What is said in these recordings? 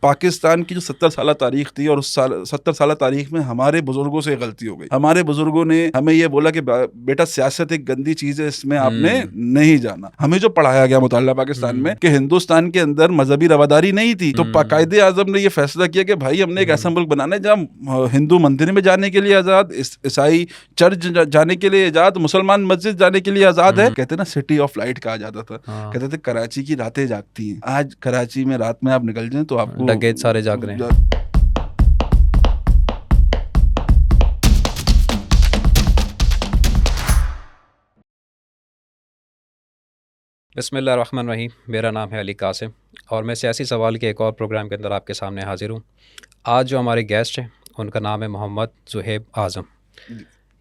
पाकिस्तान की जो 70 साल तारीख थी और उस 70 साल तारीख में हमारे बुजुर्गों से गलती हो गई। हमारे बुजुर्गों ने हमें ये बोला कि बेटा सियासत एक गंदी चीज है, इसमें आपने नहीं जाना। हमें जो पढ़ाया गया मुताल्ला पाकिस्तान में कि हिंदुस्तान के अंदर मजहबी रवादारी नहीं थी, तो कायदे आजम ने ये फैसला किया कि भाई हमने एक ऐसा मुल्क बनाना है जहाँ हिंदू मंदिर में जाने के लिए आजाद, ईसाई चर्च जाने के लिए आजाद, मुसलमान मस्जिद जाने के लिए आजाद है। कहते ना सिटी ऑफ लाइट कहा जाता था। कहते थे कराची की रातें जागती हैं। आज कराची में रात में आप निकल जाएं तो आपको डकैत सारे जाग रहे हैं। बिस्मिल्लाहिर्रहमानिर्रहीम। मेरा नाम है अली कासिम और मैं सियासी सवाल के एक और प्रोग्राम के अंदर आपके सामने हाजिर हूँ। आज जो हमारे गेस्ट हैं उनका नाम है मोहम्मद ज़ुहैब आज़म।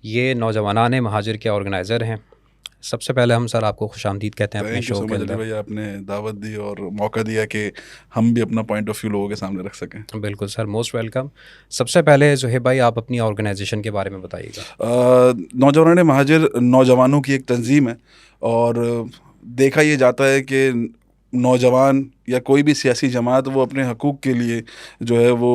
ये नौजवानान महाजिर के ऑर्गेनाइज़र हैं। सबसे पहले हम सर आपको खुशामदीद कहते हैं अपने शो के अंदर। भाई आपने दावत दी और मौका दिया कि हम भी अपना पॉइंट ऑफ व्यू लोगों के सामने रख सकें। बिल्कुल सर, मोस्ट वेलकम। सबसे पहले ज़ुहैब भाई आप अपनी ऑर्गेनाइजेशन के बारे में बताइएगा। नौजवानान महाजिर नौजवानों की एक तंजीम है और देखा ये जाता है कि नौजवान या कोई भी सियासी जमात वो अपने हकूक़ के लिए जो है वो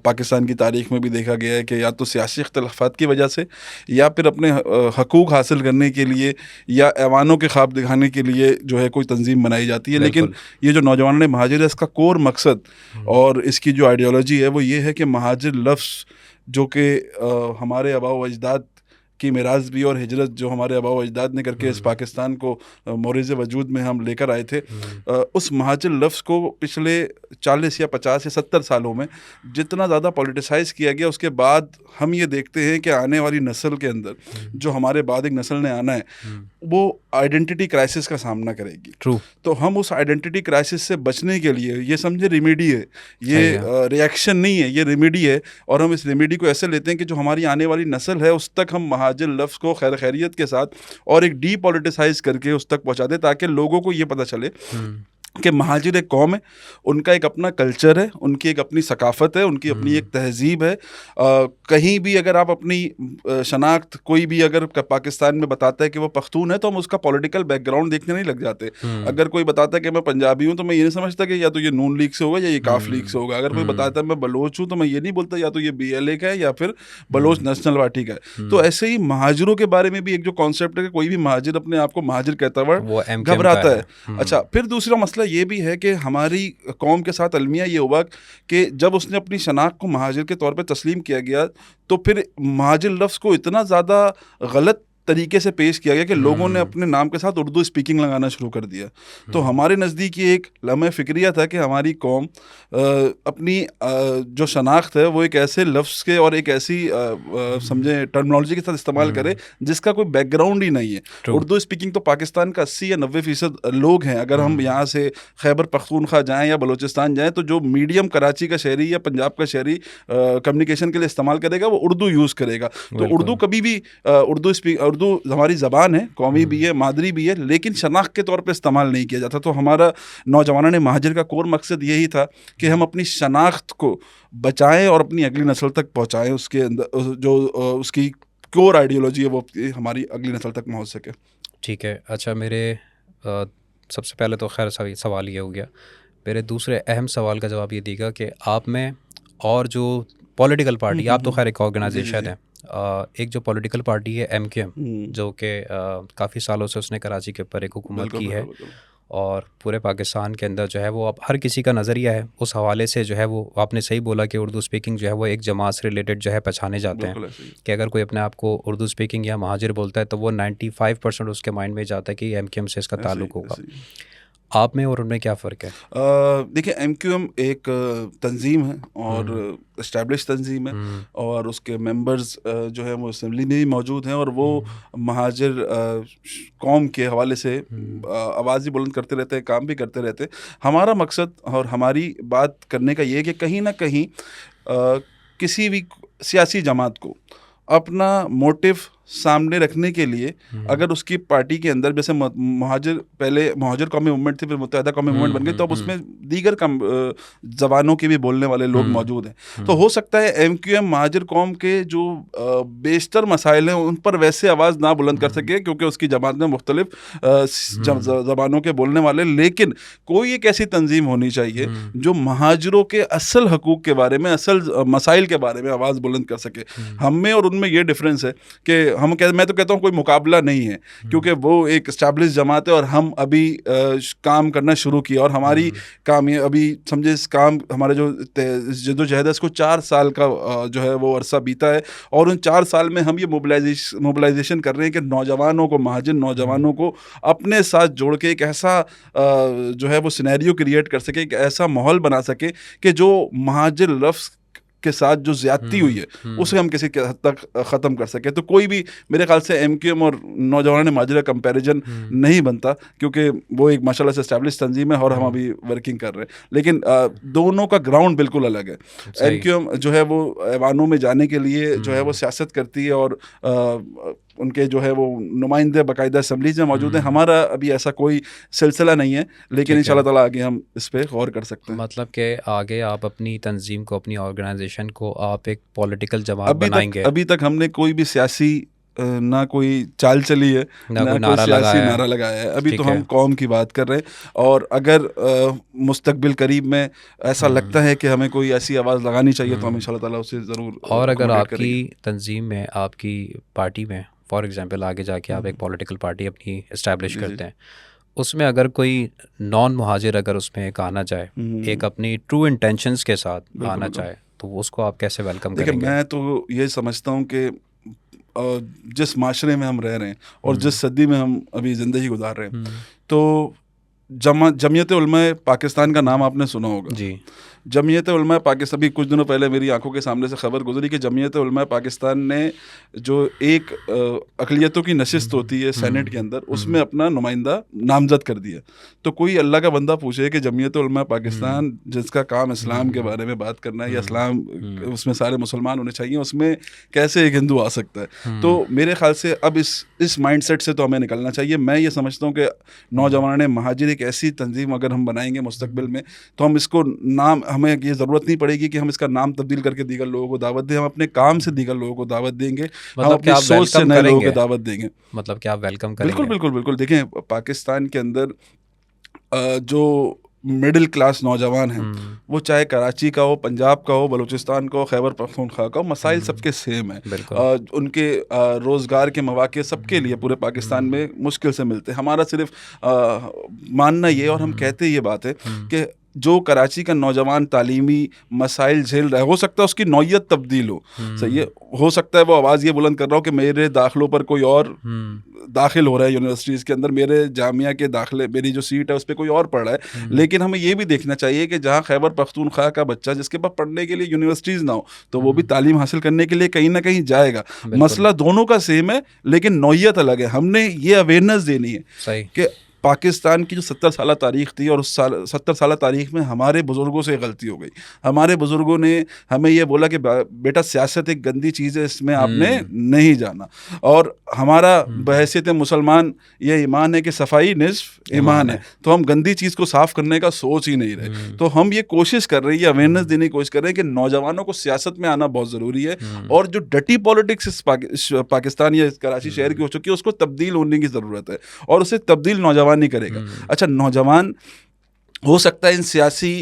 पाकिस्तान की तारीख़ में भी देखा गया है कि या तो सियासी इख्तिलाफ़ात की वजह से या फिर अपने हकूक़ हासिल करने के लिए या ऐवानों के ख्वाब दिखाने के लिए जो है कोई तंजीम बनाई जाती है। लेकिन ये जो नौजवान महाजिर है इसका कोर मकसद और इसकी जो आइडियोलॉजी है वो ये है कि महाजिर लफ्ज़ जो कि हमारे आबा व अजदाद की मिराज भी और हिजरत जो हमारे आबा व अजदाद ने करके इस पाकिस्तान को मोरिज़ वजूद में हम लेकर आए थे, उस महाजिर लफ्ज़ को पिछले 40 या 50 या 70 सालों में जितना ज़्यादा पॉलिटिसाइज़ किया गया, उसके बाद हम ये देखते हैं कि आने वाली नस्ल के अंदर जो हमारे बाद एक नस्ल ने आना है वो आइडेंटिटी क्राइसिस का सामना करेगी। ट्रू। तो हम उस आइडेंटिटी क्राइसिस से बचने के लिए ये समझे रेमेडी है, ये रिएक्शन नहीं है, ये रेमेडी है। और हम इस रेमेडी को ऐसे लेते हैं कि जो हमारी आने वाली नस्ल है उस तक हम महाजिर लफ्ज़ को खैरियत के साथ और एक डीपॉलिटिसाइज करके उस तक पहुंचा दें, ताकि लोगों को ये पता चले कि महाजिर एक कौम है, उनका एक अपना कल्चर है, उनकी एक अपनी सकाफ़त है, उनकी अपनी एक तहजीब है। कहीं भी अगर आप अपनी शनाख्त कोई भी अगर पाकिस्तान में बताता है कि वो पख्तून है तो हम उसका पॉलिटिकल बैकग्राउंड देखने नहीं लग जाते। अगर कोई बताता है कि मैं पंजाबी हूँ तो मैं ये नहीं समझता कि या तो ये नून लीग से होगा या ये काफ लीग से होगा। अगर कोई बताता है मैं बलोच हूँ तो मैं ये नहीं बोलता या तो ये BLA का है या फिर बलोच नेशनल पार्टी का है। तो ऐसे ही महाजिरों के बारे में भी एक जो कॉन्सेप्ट है कि कोई भी महाजिर अपने आप को महाजिर कहता हुआ घबराता है। अच्छा, फिर दूसरा मसला ये भी है कि हमारी कौम के साथ अलमिया ये हुआ कि जब उसने अपनी शनाख्त को महाजिर के तौर पे तस्लीम किया गया तो फिर महाजिर लफ्ज़ को इतना ज़्यादा गलत तरीके से पेश किया गया कि लोगों ने अपने नाम के साथ उर्दू स्पीकिंग लगाना शुरू कर दिया। तो हमारे नज़दीक ये एक लम्हे फ़िक्रिया था कि हमारी कौम अपनी जो शनाख्त है वो एक ऐसे लफ्ज़ के और एक ऐसी समझे टर्मिनोलॉजी के साथ इस्तेमाल करे जिसका कोई बैकग्राउंड ही नहीं है। उर्दू स्पीकिंग तो पाकिस्तान का 80 या 90% लोग हैं। अगर हम यहाँ से खैबर पख्तूनख्वा जाएँ या बलोचिस्तान जाएँ तो जो मीडियम कराची का शहरी या पंजाब का शहरी कम्युनिकेशन के लिए इस्तेमाल करेगा वो उर्दू यूज़ करेगा। तो उर्दू कभी भी उर्दू हमारी ज़बान है, कौमी भी है, मादरी भी है, लेकिन शनाख्त के तौर पे इस्तेमाल नहीं किया जाता। तो हमारा नौजवानों ने महाजिर का कोर मकसद यही था कि हम अपनी शनाख्त को बचाएं और अपनी अगली नस्ल तक पहुंचाएं। उसके अंदर जो उसकी कोर आइडियोलॉजी है वो हमारी अगली नस्ल तक पहुंच सके। ठीक है। अच्छा, मेरे सबसे पहले तो खैर सवाल ये हो गया। मेरे दूसरे अहम सवाल का जवाब ये देगा कि आप में और जो पॉलिटिकल पार्टी, आप तो खैर एक ऑर्गेनाइजेशन है, एक जो पॉलिटिकल पार्टी है MQM जो कि काफ़ी सालों से उसने कराची के ऊपर एक हुकूमत की है और पूरे पाकिस्तान के अंदर जो है वो अब हर किसी का नज़रिया है उस हवाले से जो है वो आपने सही बोला कि उर्दू स्पीकिंग जो है वो एक जमात से रिलेटेड जो है पहचाने जाते हैं कि अगर कोई अपने आप को उर्दू स्पीकिंग या महाजिर बोलता है तो वो 95% उसके माइंड में जाता है कि MQM से इसका ताल्लुक़ होगा। आप में और उनमें क्या फ़र्क है? देखिए, MQM एक तंजीम है और इस्टेब्लिश तंजीम है और उसके मेंबर्स जो है वो असम्बली में भी मौजूद हैं और वो महाजिर कौम के हवाले से आवाज़ ही बुलंद करते रहते हैं, काम भी करते रहते हैं। हमारा मकसद और हमारी बात करने का ये है कि कहीं ना कहीं किसी भी सियासी जमात को अपना मोटिव सामने रखने के लिए अगर उसकी पार्टी के अंदर जैसे पहले महाजिर कौमी मूवमेंट थी, फिर मुत्तहिदा कौमी मूवमेंट बन गई, तो अब उसमें दीगर जबानों के भी बोलने वाले लोग मौजूद हैं। तो हो सकता है एमक्यूएम महाजिर कौम के जो बेशतर मसाइल हैं उन पर वैसे आवाज़ ना बुलंद कर सके, क्योंकि उसकी जमात में मुख्तलिफ ज़बानों के बोलने वाले, लेकिन कोई एक ऐसी तंजीम होनी चाहिए जो महाजिरों के असल हकूक़ के बारे में, असल मसाइल के बारे में आवाज़ बुलंद कर सके। हम में और उनमें ये डिफरेंस है कि मैं तो कहता हूँ कोई मुकाबला नहीं है, क्योंकि वो एक एस्टैब्लिश जमात है और हम अभी काम करना शुरू किया, और हमारी काम ये अभी समझे इस काम हमारे जो जद्दोजहद है इसको 4 साल का जो है वो अरसा बीता है, और उन 4 साल में हम ये मोबिलाइजेशन कर रहे हैं कि नौजवानों को, महाजिर नौजवानों को अपने साथ जोड़ के एक ऐसा जो है वो सिनेरियो क्रिएट कर सके, एक ऐसा माहौल बना सके कि जो महाजिर लफ्ज़ के साथ जो ज्यादती हुई है उसे हम किसी हद तक ख़त्म कर सके। तो कोई भी मेरे ख्याल से एमक्यूएम और नौजवान महाजिर का कंपैरिजन नहीं बनता, क्योंकि वो एक माशाल्लाह से एस्टैब्लिश तंजीम है और हम अभी वर्किंग कर रहे हैं, लेकिन दोनों का ग्राउंड बिल्कुल अलग है। एमक्यूएम जो है वो ऐवानों में जाने के लिए जो है वो सियासत करती है और उनके जो है वो नुमाइंदे बाकायदा असम्बलीज में मौजूद हैं। हमारा अभी ऐसा कोई सिलसिला नहीं है, लेकिन इंशाल्लाह ताला आगे हम इस पे गौर कर सकते हैं। मतलब कि आगे आप अपनी तंजीम को, अपनी ऑर्गेनाइजेशन को आप एक पॉलिटिकल जमात बनाएंगे। अभी तक हमने कोई भी सियासी ना कोई चाल चली है, ना कोई सियासी नारा लगाया है। अभी तो हम कौम की बात कर रहे हैं, और अगर मुस्तकबिल करीब में ऐसा लगता है कि हमें कोई ऐसी आवाज़ लगानी चाहिए तो हम इंशाल्लाह ताला उसे ज़रूर। और अगर आपकी तंजीम में, आपकी पार्टी में फॉर एग्जांपल आगे जाके आप एक पॉलिटिकल पार्टी अपनी इस्टेब्लिश करते हैं, उसमें अगर कोई नॉन मुहाजिर अगर उसमें एक आना चाहे, एक अपनी ट्रू इंटेंशंस के साथ आना चाहे, तो उसको आप कैसे वेलकम करेंगे? मैं तो ये समझता हूँ कि जिस माशरे में हम रह रहे हैं और जिस सदी में हम अभी ज़िंदगी गुजार रहे हैं, तो जमीयत उलमा पाकिस्तान का नाम आपने सुना होगा जी। जमीयत उलमा पाकिस्तान, अभी कुछ दिनों पहले मेरी आंखों के सामने से खबर गुजरी कि जमीयत उलमा पाकिस्तान ने जो एक अक़लियतों की नशिस्त होती है सेनेट के अंदर, उसमें अपना नुमाइंदा नामज़द कर दिया। तो कोई अल्लाह का बंदा पूछे कि जमीयत उलमा पाकिस्तान जिसका काम इस्लाम के बारे में बात करना है, या इस्लाम उसमें सारे मुसलमान होने चाहिए, उसमें कैसे एक हिंदू आ सकता है? तो मेरे ख्याल से अब इस माइंडसेट से तो हमें निकलना चाहिए। मैं ये समझता हूँ कि नौजवान महाजिर एक ऐसी तंजीम अगर हम बनाएंगे मुस्तकबिल में, तो हम इसको नाम, हमें ये ज़रूरत नहीं पड़ेगी कि हम इसका नाम तब्दील करके दीगर लोगों को दावत दें। हम अपने काम से दीगर लोगों को दावत देंगे, हम अपनी सोच से नए लोगों को दावत देंगे। मतलब क्या आप वेलकम करेंगे? बिल्कुल बिल्कुल बिल्कुल। देखें, पाकिस्तान के अंदर जो मिडिल क्लास नौजवान हैं, वो चाहे कराची का हो, पंजाब का हो, बलूचिस्तान का हो, खैबर पख्तूनख्वा का हो, मसाइल सबके सेम है। उनके रोज़गार के मौके सबके लिए पूरे पाकिस्तान में मुश्किल से मिलते हैं। हमारा सिर्फ मानना ये, और हम कहते ये बात है कि जो कराची का नौजवान तालीमी मसाइल झेल रहा है, हो सकता है उसकी नौयत तब्दील हो, सही है, हो सकता है वो आवाज़ ये बुलंद कर रहा हो कि मेरे दाखिलों पर कोई और दाखिल हो रहा है यूनिवर्सिटीज़ के अंदर, मेरे जामिया के दाखिले, मेरी जो सीट है उस पर कोई और पढ़ रहा है। लेकिन हमें ये भी देखना चाहिए कि जहाँ खैबर पख्तूनख्वा का बच्चा, जिसके पास पढ़ने के लिए यूनिवर्सिटीज़ ना हो, तो वो भी तालीम हासिल करने के लिए कहीं ना कहीं जाएगा। मसला दोनों का सेम है, लेकिन नौयत अलग है। हमने ये अवेयरनेस देनी है कि पाकिस्तान की जो 70 साल तारीख़ थी, और उस 70 साल तारीख़ में हमारे बुज़ुर्गों से गलती हो गई। हमारे बुज़ुर्गों ने हमें ये बोला कि बेटा सियासत एक गंदी चीज़ है, इसमें आपने नहीं जाना। और हमारा बहैसियत मुसलमान ये ईमान है कि सफाई निस्फ ईमान है, तो हम गंदी चीज़ को साफ़ करने का सोच ही नहीं रहे। तो हम ये कोशिश कर रहे हैं, ये अवेयरनेस देने की कोशिश कर रहे हैं कि नौजवानों को सियासत में आना बहुत ज़रूरी है, और जो डटी पॉलिटिक्स पाकिस्तान या कराची शहर की हो चुकी है, उसको तब्दील होने की ज़रूरत है, और उसे तब्दील नौजवान नहीं करेगा। अच्छा, नौजवान हो सकता है इन सियासी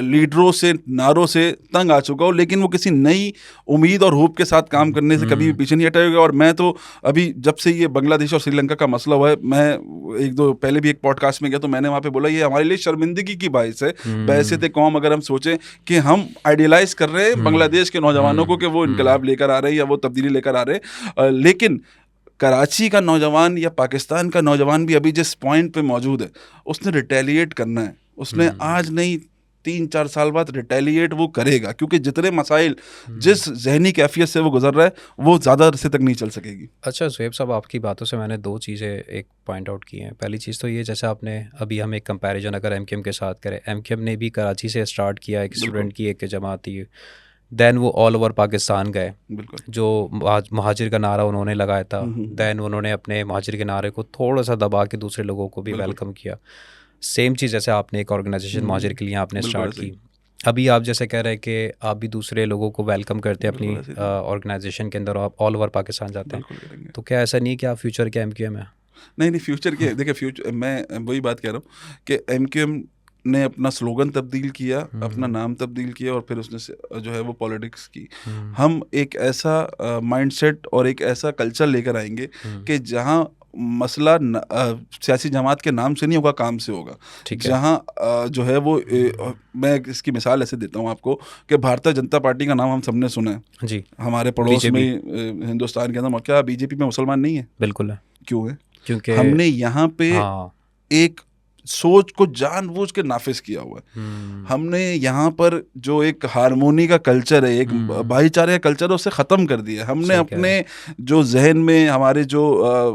लीडरों से, नारों से तंग आ चुका हो, लेकिन वो किसी नई उम्मीद और होप के साथ काम करने से कभी भी पीछे नहीं हटेगा। और मैं तो अभी जब से ये बांग्लादेश और श्रीलंका का मसला हुआ है, मैं एक दो पहले भी एक पॉडकास्ट में गया, तो मैंने वहाँ पे बोला ये हमारे लिए शर्मिंदगी की बाइस है बहैसियत कौम, अगर हम सोचें कि हम आइडियलाइज कर रहे हैं बांग्लादेश के नौजवानों को कि वो इनकलाब लेकर आ रहे हैं या वो तब्दीली लेकर आ रहे हैं, लेकिन कराची का नौजवान या पाकिस्तान का नौजवान भी अभी जिस पॉइंट पे मौजूद है, उसने रिटेलिएट करना है। उसने आज नहीं, 3-4 साल बाद रिटेलिएट वो करेगा, क्योंकि जितने मसाइल, जिस जहनी कैफियत से वो गुजर रहा है, वो ज़्यादा अरसे तक नहीं चल सकेगी। अच्छा ज़ुहैब साहब, आपकी बातों से मैंने 2 चीज़ें एक पॉइंट आउट की हैं। पहली चीज़ तो ये, जैसे आपने अभी हम एक कंपैरिजन अगर एमक्यूएम के साथ करें, एमक्यूएम ने भी कराची से स्टार्ट किया, एक स्टूडेंट की एक जमात थी, देन वो ऑल ओवर पाकिस्तान गए, बिल्कुल। जो महाजिर का नारा उन्होंने लगाया था, देन उन्होंने अपने महाजिर के नारे को थोड़ा सा दबा के दूसरे लोगों को भी वेलकम किया। सेम चीज़ जैसे आपने एक ऑर्गेनाइजेशन महाजिर के लिए आपने स्टार्ट की, अभी आप जैसे कह रहे हैं कि आप भी दूसरे लोगों को वेलकम करते हैं अपनी ऑर्गेनाइजेशन के अंदर, आप ऑल ओवर पाकिस्तान जाते हैं, तो क्या ऐसा नहीं है कि आप फ्यूचर के MQM है? नहीं, फ्यूचर के देखिए, फ्यूचर मैं वही बात कह रहा हूँ कि MQM ने अपना स्लोगन तब्दील किया, अपना नाम तब्दील किया, और फिर उसने जो है वो पॉलिटिक्स की। हम एक ऐसा माइंडसेट और एक ऐसा कल्चर लेकर आएंगे कि जहाँ मसला सियासी जमात के नाम से नहीं होगा, काम से होगा। जहाँ जो है वो मैं इसकी मिसाल ऐसे देता हूँ आपको कि भारतीय जनता पार्टी का नाम हम सबने सुना है जी, हमारे पड़ोस में हिंदुस्तान के अंदर। क्या बीजेपी में मुसलमान नहीं है? बिल्कुल है। क्यों है? क्योंकि हमने यहाँ पे एक सोच को जानबूझ के नाफिज किया हुआ है। हमने यहाँ पर जो एक हारमोनी का कल्चर है, एक भाईचारे का कल्चर है, उसे ख़त्म कर दिया। हमने अपने जो जहन में हमारे जो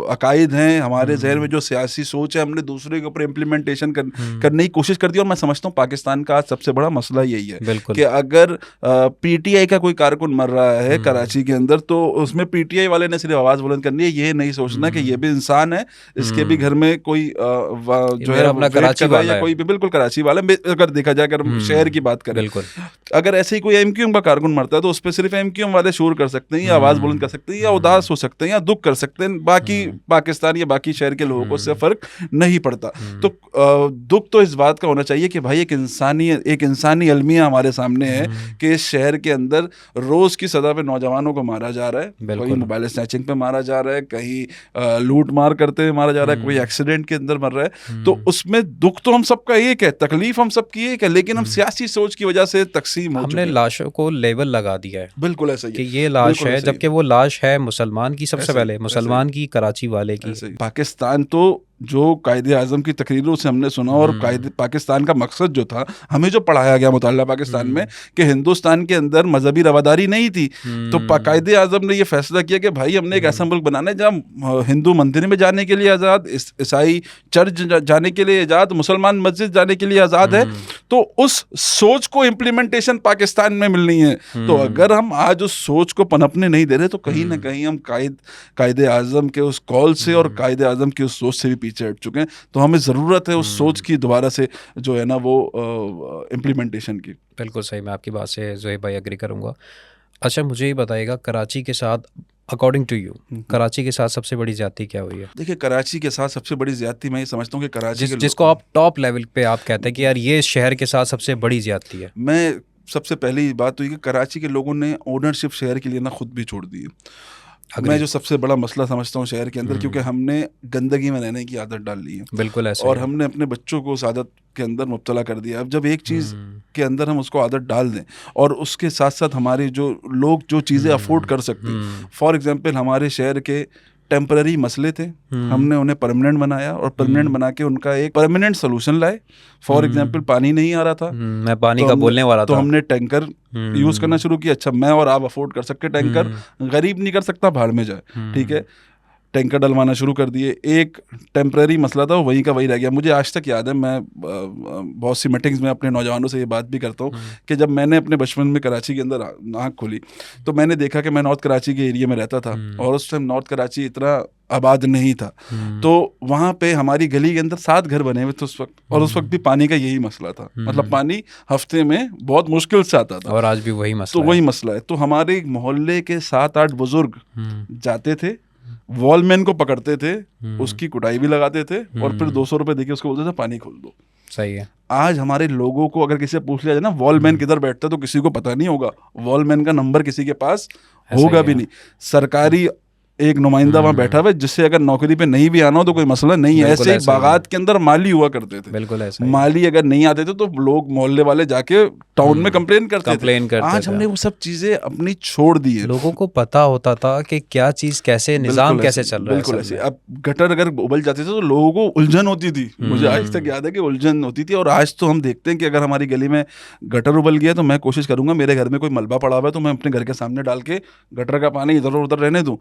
अकायद हैं, हमारे जहन में जो सियासी सोच है, हमने दूसरे के ऊपर इम्प्लीमेंटेशन करने की कोशिश कर दी। और मैं समझता हूँ पाकिस्तान का आज सबसे बड़ा मसला यही है कि अगर PTI का कोई कारकुन मर रहा है कराची के अंदर, तो उसमें PTI वाले ने सिर्फ आवाज़ बुलंद करनी है, ये नहीं सोचना कि ये भी इंसान है, इसके भी घर में कोई जो है कराची वाला या कोई भी, बिल्कुल कराची वाला। अगर देखा जाए, अगर शहर की बात करें, अगर ऐसे ही कोई MQM का कारकुन मरता है तो उस पर सिर्फ MQM वाले शोर कर सकते हैं, या आवाज बुलंद कर सकते हैं, या उदास हो सकते हैं, या दुख कर सकते हैं। बाकी पाकिस्तान या बाकी शहर के लोगों को उससे फर्क नहीं पड़ता। तो दुख तो इस बात का होना चाहिए कि भाई एक इंसानी अलमिया हमारे सामने है कि इस शहर के अंदर रोज की सदा पे नौजवानों को मारा जा रहा है, कहीं मोबाइल स्नैचिंग पे मारा जा रहा है, कहीं लूट मार करते हुए मारा जा रहा है, कोई एक्सीडेंट के अंदर मर रहा है। तो उसमें दुख तो हम सबका एक है, तकलीफ हम सबकी एक है, लेकिन हम सियासी सोच की वजह से तकसीम हो चुके हैं। हमने लाशों को लेबल लगा दिया है। बिल्कुल ऐसा ही कि ये लाश है, जबकि वो लाश है मुसलमान की, सबसे पहले मुसलमान की, कराची वाले की। पाकिस्तान तो जो कायदे आज़म की तकरीरों से हमने सुना, और पाकिस्तान का मकसद जो था, हमें जो पढ़ाया गया मुताल्ला पाकिस्तान में कि हिंदुस्तान के अंदर मजहबी रवादारी नहीं थी, तो कायदे आज़म ने ये फैसला किया कि भाई हमने एक ऐसा मुल्क बनाना है जहाँ हिंदू मंदिर में जाने के लिए आज़ाद, ईसाई चर्च जाने के लिए आज़ाद, मुसलमान मस्जिद जाने के लिए आज़ाद है। तो उस सोच को इम्प्लीमेंटेशन पाकिस्तान में मिलनी है। तो अगर हम आज उस सोच को पनपने नहीं दे रहे, तो कहीं ना कहीं हम कायदे आज़म के उस कॉल से और कायदे आज़म की उस सोच से भी पीछे हट चुके हैं। तो हमें ज़रूरत है उस सोच की दोबारा से जो है ना वो इम्प्लीमेंटेशन की। बिल्कुल सही, मैं आपकी बात से ज़ोहेब भाई एग्री करूँगा। अच्छा, मुझे ये बताइएगा, कराची के साथ अकॉर्डिंग टू यू कराची के साथ सबसे बड़ी ज़्यादती क्या हुई है? देखिए, कराची के साथ सबसे बड़ी ज़्यादती मैं ये समझता हूँ कि कराची जिसको आप टॉप लेवल पे आप कहते हैं कि यार ये शहर के साथ सबसे बड़ी ज़्यादती है। मैं सबसे पहली बात हुई कि कराची के लोगों ने ओनरशिप शहर के लिए ना खुद भी छोड़ दी है। मैं जो सबसे बड़ा मसला समझता हूँ शहर के अंदर, क्योंकि हमने गंदगी में रहने की आदत डाल ली है। बिल्कुल ऐसा, और हमने अपने बच्चों को उस आदत के अंदर मुब्तला कर दिया। अब जब एक चीज़ के अंदर हम उसको आदत डाल दें, और उसके साथ साथ हमारे जो लोग जो चीज़ें अफोर्ड कर सकते हैं, फॉर एग्जांपल हमारे शहर के टेम्पररी मसले थे, हमने उन्हें परमानेंट बनाया, और परमानेंट बना के उनका एक परमानेंट सोल्यूशन लाए। फॉर एग्जांपल पानी नहीं आ रहा था, मैं पानी का बोलने वाला था, तो हमने टैंकर यूज़ करना शुरू किया। अच्छा, मैं और आप अफोर्ड कर सकते टैंकर, गरीब नहीं कर सकता, भाड़ में जाए, ठीक है। टैंकर डलवाना शुरू कर दिए। एक टेम्पररी मसला था, वहीं का वही रह गया। मुझे आज तक याद है, मैं बहुत सी मीटिंग्स में अपने नौजवानों से ये बात भी करता हूँ कि जब मैंने अपने बचपन में कराची के अंदर आँख खोली, तो मैंने देखा कि मैं नॉर्थ कराची के एरिया में रहता था, और उस टाइम नॉर्थ कराची इतना आबाद नहीं था। तो वहाँ पे हमारी गली के अंदर 7 घर बने हुए थे उस वक्त, और उस वक्त भी पानी का यही मसला था। मतलब पानी हफ्ते में बहुत मुश्किल से आता था, और आज भी वही मसला तो वही मसला है। तो हमारे मोहल्ले के 7-8 बुजुर्ग जाते थे, वॉलमैन को पकड़ते थे, उसकी कुटाई भी लगाते थे, और फिर 200 रुपए देके उसको बोलते थे पानी खोल दो। सही है। आज हमारे लोगों को अगर किसी से पूछ लिया जाए ना वॉलमैन किधर बैठता है, तो किसी को पता नहीं होगा, वॉलमैन का नंबर किसी के पास होगा भी नहीं। सरकारी एक नुमाइंदा वहाँ बैठा हुआ है, जिससे अगर नौकरी पे नहीं भी आना हो तो कोई मसला नहीं है। ऐसे बागात के अंदर माली हुआ करते थे, बिल्कुल ऐसा। माली अगर नहीं आते थे तो लोग मोहल्ले वाले जाके टाउन में कंप्लेन करते थे। आज हमने वो सब चीजें अपनी छोड़ दी है। लोगों को पता होता था कि क्या चीज कैसे, निजाम कैसे चल रहा है। बिल्कुल ऐसे। अब गटर अगर उबल जाते थे तो लोगों को उलझन होती थी, मुझे आज तक याद है कि उलझन होती थी। और आज तो हम देखते हैं कि अगर हमारी गली में गटर उबल गया तो मैं कोशिश करूंगा, मेरे घर में कोई मलबा पड़ा हुआ है तो मैं अपने घर के सामने डाल के गटर का पानी इधर उधर रहने दूं।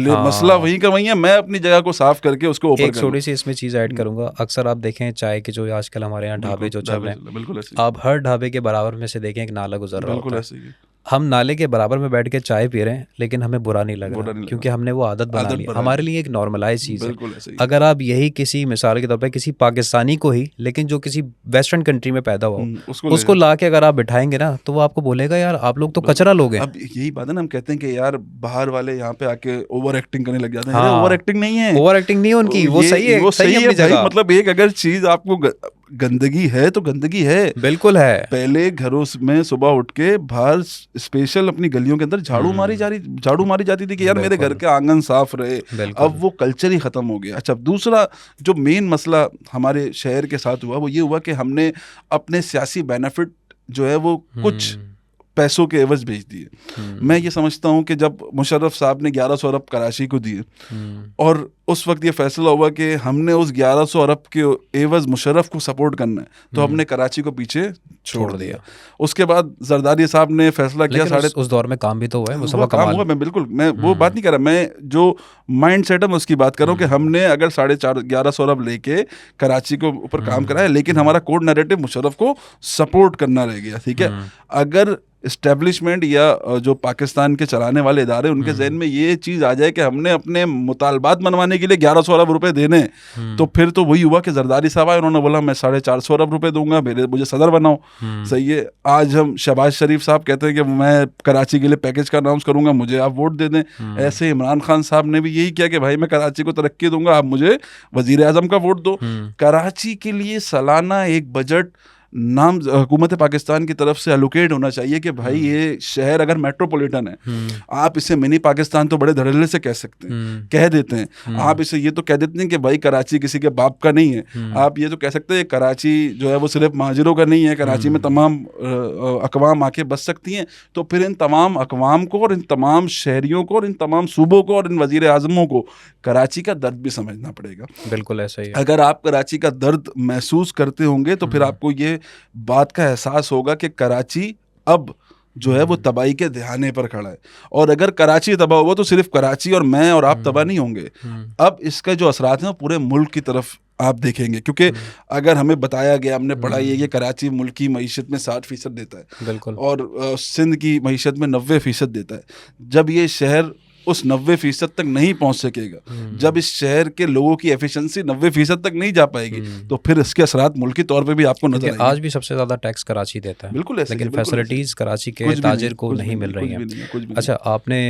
मसला वही का वही है, मैं अपनी जगह को साफ करके उसको ऊपर एक छोटी सी इसमें चीज़ ऐड करूंगा। अक्सर आप देखें चाय के जो आजकल हमारे यहाँ ढाबे जो चल रहे हैं, आप हर ढाबे के बराबर में से देखें एक नाला गुजर रहा होता है। हम नाले के बराबर में बैठ के चाय पी रहे हैं लेकिन हमें बुरा नहीं लग रहा, क्योंकि हमने वो आदत बना ली। हमारे लिए एक नॉर्मलाइज चीज़ है। अगर आप यही किसी मिसाल के तौर पे किसी पाकिस्तानी को ही, लेकिन जो किसी वेस्टर्न कंट्री में पैदा हुआ उसको ला के अगर आप बिठाएंगे ना, तो वो आपको बोलेगा यार आप लोग तो कचरा लोग हैं। अब यही बात है ना, हम कहते हैं कि यार बाहर वाले यहाँ पे आके ओवर एक्टिंग करने लग जाते हैं। ओवर एक्टिंग नहीं है, ओवर एक्टिंग नहीं है उनकी, वो सही है, वो सही है भाई। मतलब एक अगर चीज आपको गंदगी है तो गंदगी है, बिल्कुल है। पहले घरों में सुबह उठ के बाहर स्पेशल अपनी गलियों के अंदर झाड़ू मारी जाती थी कि यार मेरे घर के आंगन साफ रहे। अब वो कल्चर ही खत्म हो गया। अच्छा, दूसरा जो मेन मसला हमारे शहर के साथ हुआ वो ये हुआ कि हमने अपने सियासी बेनिफिट जो है वो कुछ पैसों के एवज भेज दिए। मैं ये समझता हूँ कि जब मुशर्रफ साहब ने 1100 अरब कराची को दिए और उस वक्त ये फैसला हुआ कि हमने उस 1100 अरब के एवज मुशर्रफ को सपोर्ट करना है, तो हमने कराची को पीछे छोड़ दिया। उसके बाद जरदारी साहब ने फैसला किया, उस दौर में काम भी तो हुआ है, वो काम हुआ। मैं वो बात नहीं कर रहा, मैं जो माइंड सेट है मैं उसकी बात कर रहा हूँ कि हमने अगर 1150 अरब लेके कराची को ऊपर काम कराया, लेकिन हमारा कोड नैरेटिव मुशर्रफ को सपोर्ट करना रह गया। ठीक है, अगर इस्टेब्लिशमेंट या जो पाकिस्तान के चलाने वाले इदारे उनके जहन में ये चीज़ आ जाए कि हमने अपने मुतालबात मनवाने के लिए 1100 अरब रुपए देने, तो फिर तो वही हुआ कि जरदारी साहब आए, उन्होंने बोला मैं 450 अरब रुपए दूंगा, मुझे सदर बनाओ। सही है, आज हम शहबाज शरीफ साहब कहते हैं कि मैं कराची के लिए पैकेज का अनाउंस करूंगा, मुझे आप वोट दे दें। ऐसे इमरान खान साहब ने भी यही किया कि भाई मैं कराची को तरक्की दूंगा, आप मुझे वजीर आजम का वोट दो। कराची के लिए सालाना एक बजट नाम हुकूमत पाकिस्तान की तरफ से एलोकेट होना चाहिए कि भाई ये शहर अगर मेट्रोपॉलिटन है, आप इसे मिनी पाकिस्तान तो बड़े धड़ल्ले से कह सकते हैं, कह देते हैं। आप इसे ये तो कह देते हैं कि भाई कराची किसी के बाप का नहीं है। आप ये तो कह सकते हैं कराची जो है वो सिर्फ महाजिरों का नहीं है, कराची में तमाम अकवाम आके बस सकती हैं। तो फिर इन तमाम अकवाम को और इन तमाम शहरियों को और इन तमाम सूबों को और इन वजीर आजमों को कराची का दर्द भी समझना पड़ेगा। बिल्कुल ऐसा ही है। अगर आप कराची का दर्द महसूस करते होंगे तो फिर आपको ये बात का एहसास होगा कि कराची अब जो है वो तबाही के दहाने पर खड़ा है। और अगर कराची तबाह हुआ तो सिर्फ कराची और मैं और आप तबाह नहीं होंगे, अब इसका जो असरात हैं पूरे मुल्क की तरफ आप देखेंगे। क्योंकि अगर हमें बताया गया, हमने पढ़ा ये कि कराची मुल्क की मईशत में 60% देता है, बिल्कुल, और सिंध की मईशत में 90% देता है। जब ये शहर उस 90% तक नहीं पहुंच सकेगा, जब इस शहर के लोगों की एफिशिएंसी 90% तक नहीं जा पाएगी, तो फिर इसके असरात मुल्की तौर पे भी आपको नजर आएंगे। आज भी सबसे ज्यादा टैक्स कराची देता है, बिल्कुल ऐसे, लेकिन फैसिलिटीज कराची के ताजिर को नहीं मिल रही हैं। अच्छा, आपने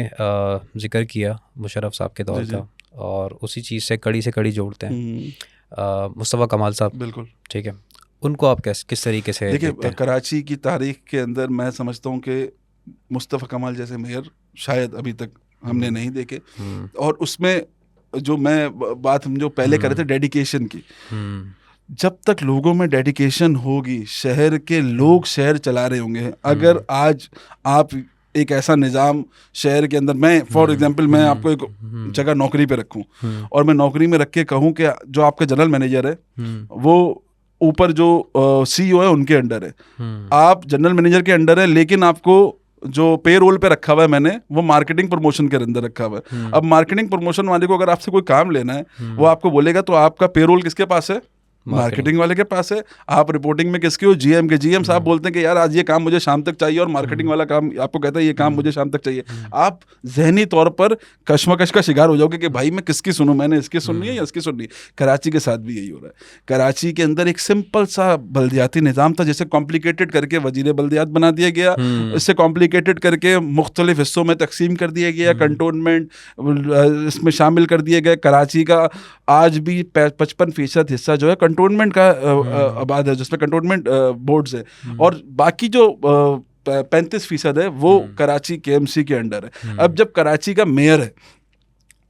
जिक्र किया मुशर्रफ साहब के दौर का, और उसी चीज़ से कड़ी जोड़ते हैं मुस्तफ़ा कमाल साहब। बिल्कुल ठीक है, उनको आप किस तरीके से देखिए, कराची की तारीख के अंदर मैं समझता हूँ कि मुस्तफ़ा कमाल जैसे मेयर शायद अभी तक हमने नहीं देखे। और उसमें जो मैं बात हम जो पहले कर रहे थे डेडिकेशन की, जब तक लोगों में डेडिकेशन होगी, शहर के लोग शहर चला रहे होंगे। अगर आज आप एक ऐसा निज़ाम शहर के अंदर, मैं फॉर एग्जांपल मैं आपको एक जगह नौकरी पे रखूं और मैं नौकरी में रख के कहूँ कि जो आपका जनरल मैनेजर है वो ऊपर जो CEO है उनके अंडर है, आप जनरल मैनेजर के अंडर है, लेकिन आपको जो पे रोल पे रखा हुआ है मैंने, वो मार्केटिंग प्रमोशन के अंदर रखा हुआ है। अब मार्केटिंग प्रमोशन वाले को अगर आपसे कोई काम लेना है, वो आपको बोलेगा तो आपका पे रोल किसके पास है? मार्केटिंग वाले के पास है। आप रिपोर्टिंग में किसके हो? GM के। GM साहब बोलते हैं कि यार आज ये काम मुझे शाम तक चाहिए, और मार्केटिंग वाला काम आपको कहता है ये काम मुझे शाम तक चाहिए। आप जहनी तौर पर कश्मकश का शिकार हो जाओगे कि भाई मैं किसकी सुनूं, मैंने इसकी सुननी है या इसकी सुननी है। कराची के साथ भी यही हो रहा है। कराची के अंदर एक सिंपल सा बल्दियाती निज़ाम था, जिसे कॉम्प्लिकेटेड करके वजीर बल्दियात बना दिया गया, इससे कॉम्प्लिकेटेड करके मुख्तलिफ हिस्सों में तकसीम कर दिया गया, कंटोनमेंट इसमें शामिल कर दिया गया। कराची का आज भी 55% हिस्सा जो है कंटोनमेंट का आबाद है, जिसमें कंटोनमेंट बोर्ड्स है, और बाकी जो 35% है वो कराची KMC के अंडर है। अब जब कराची का मेयर है,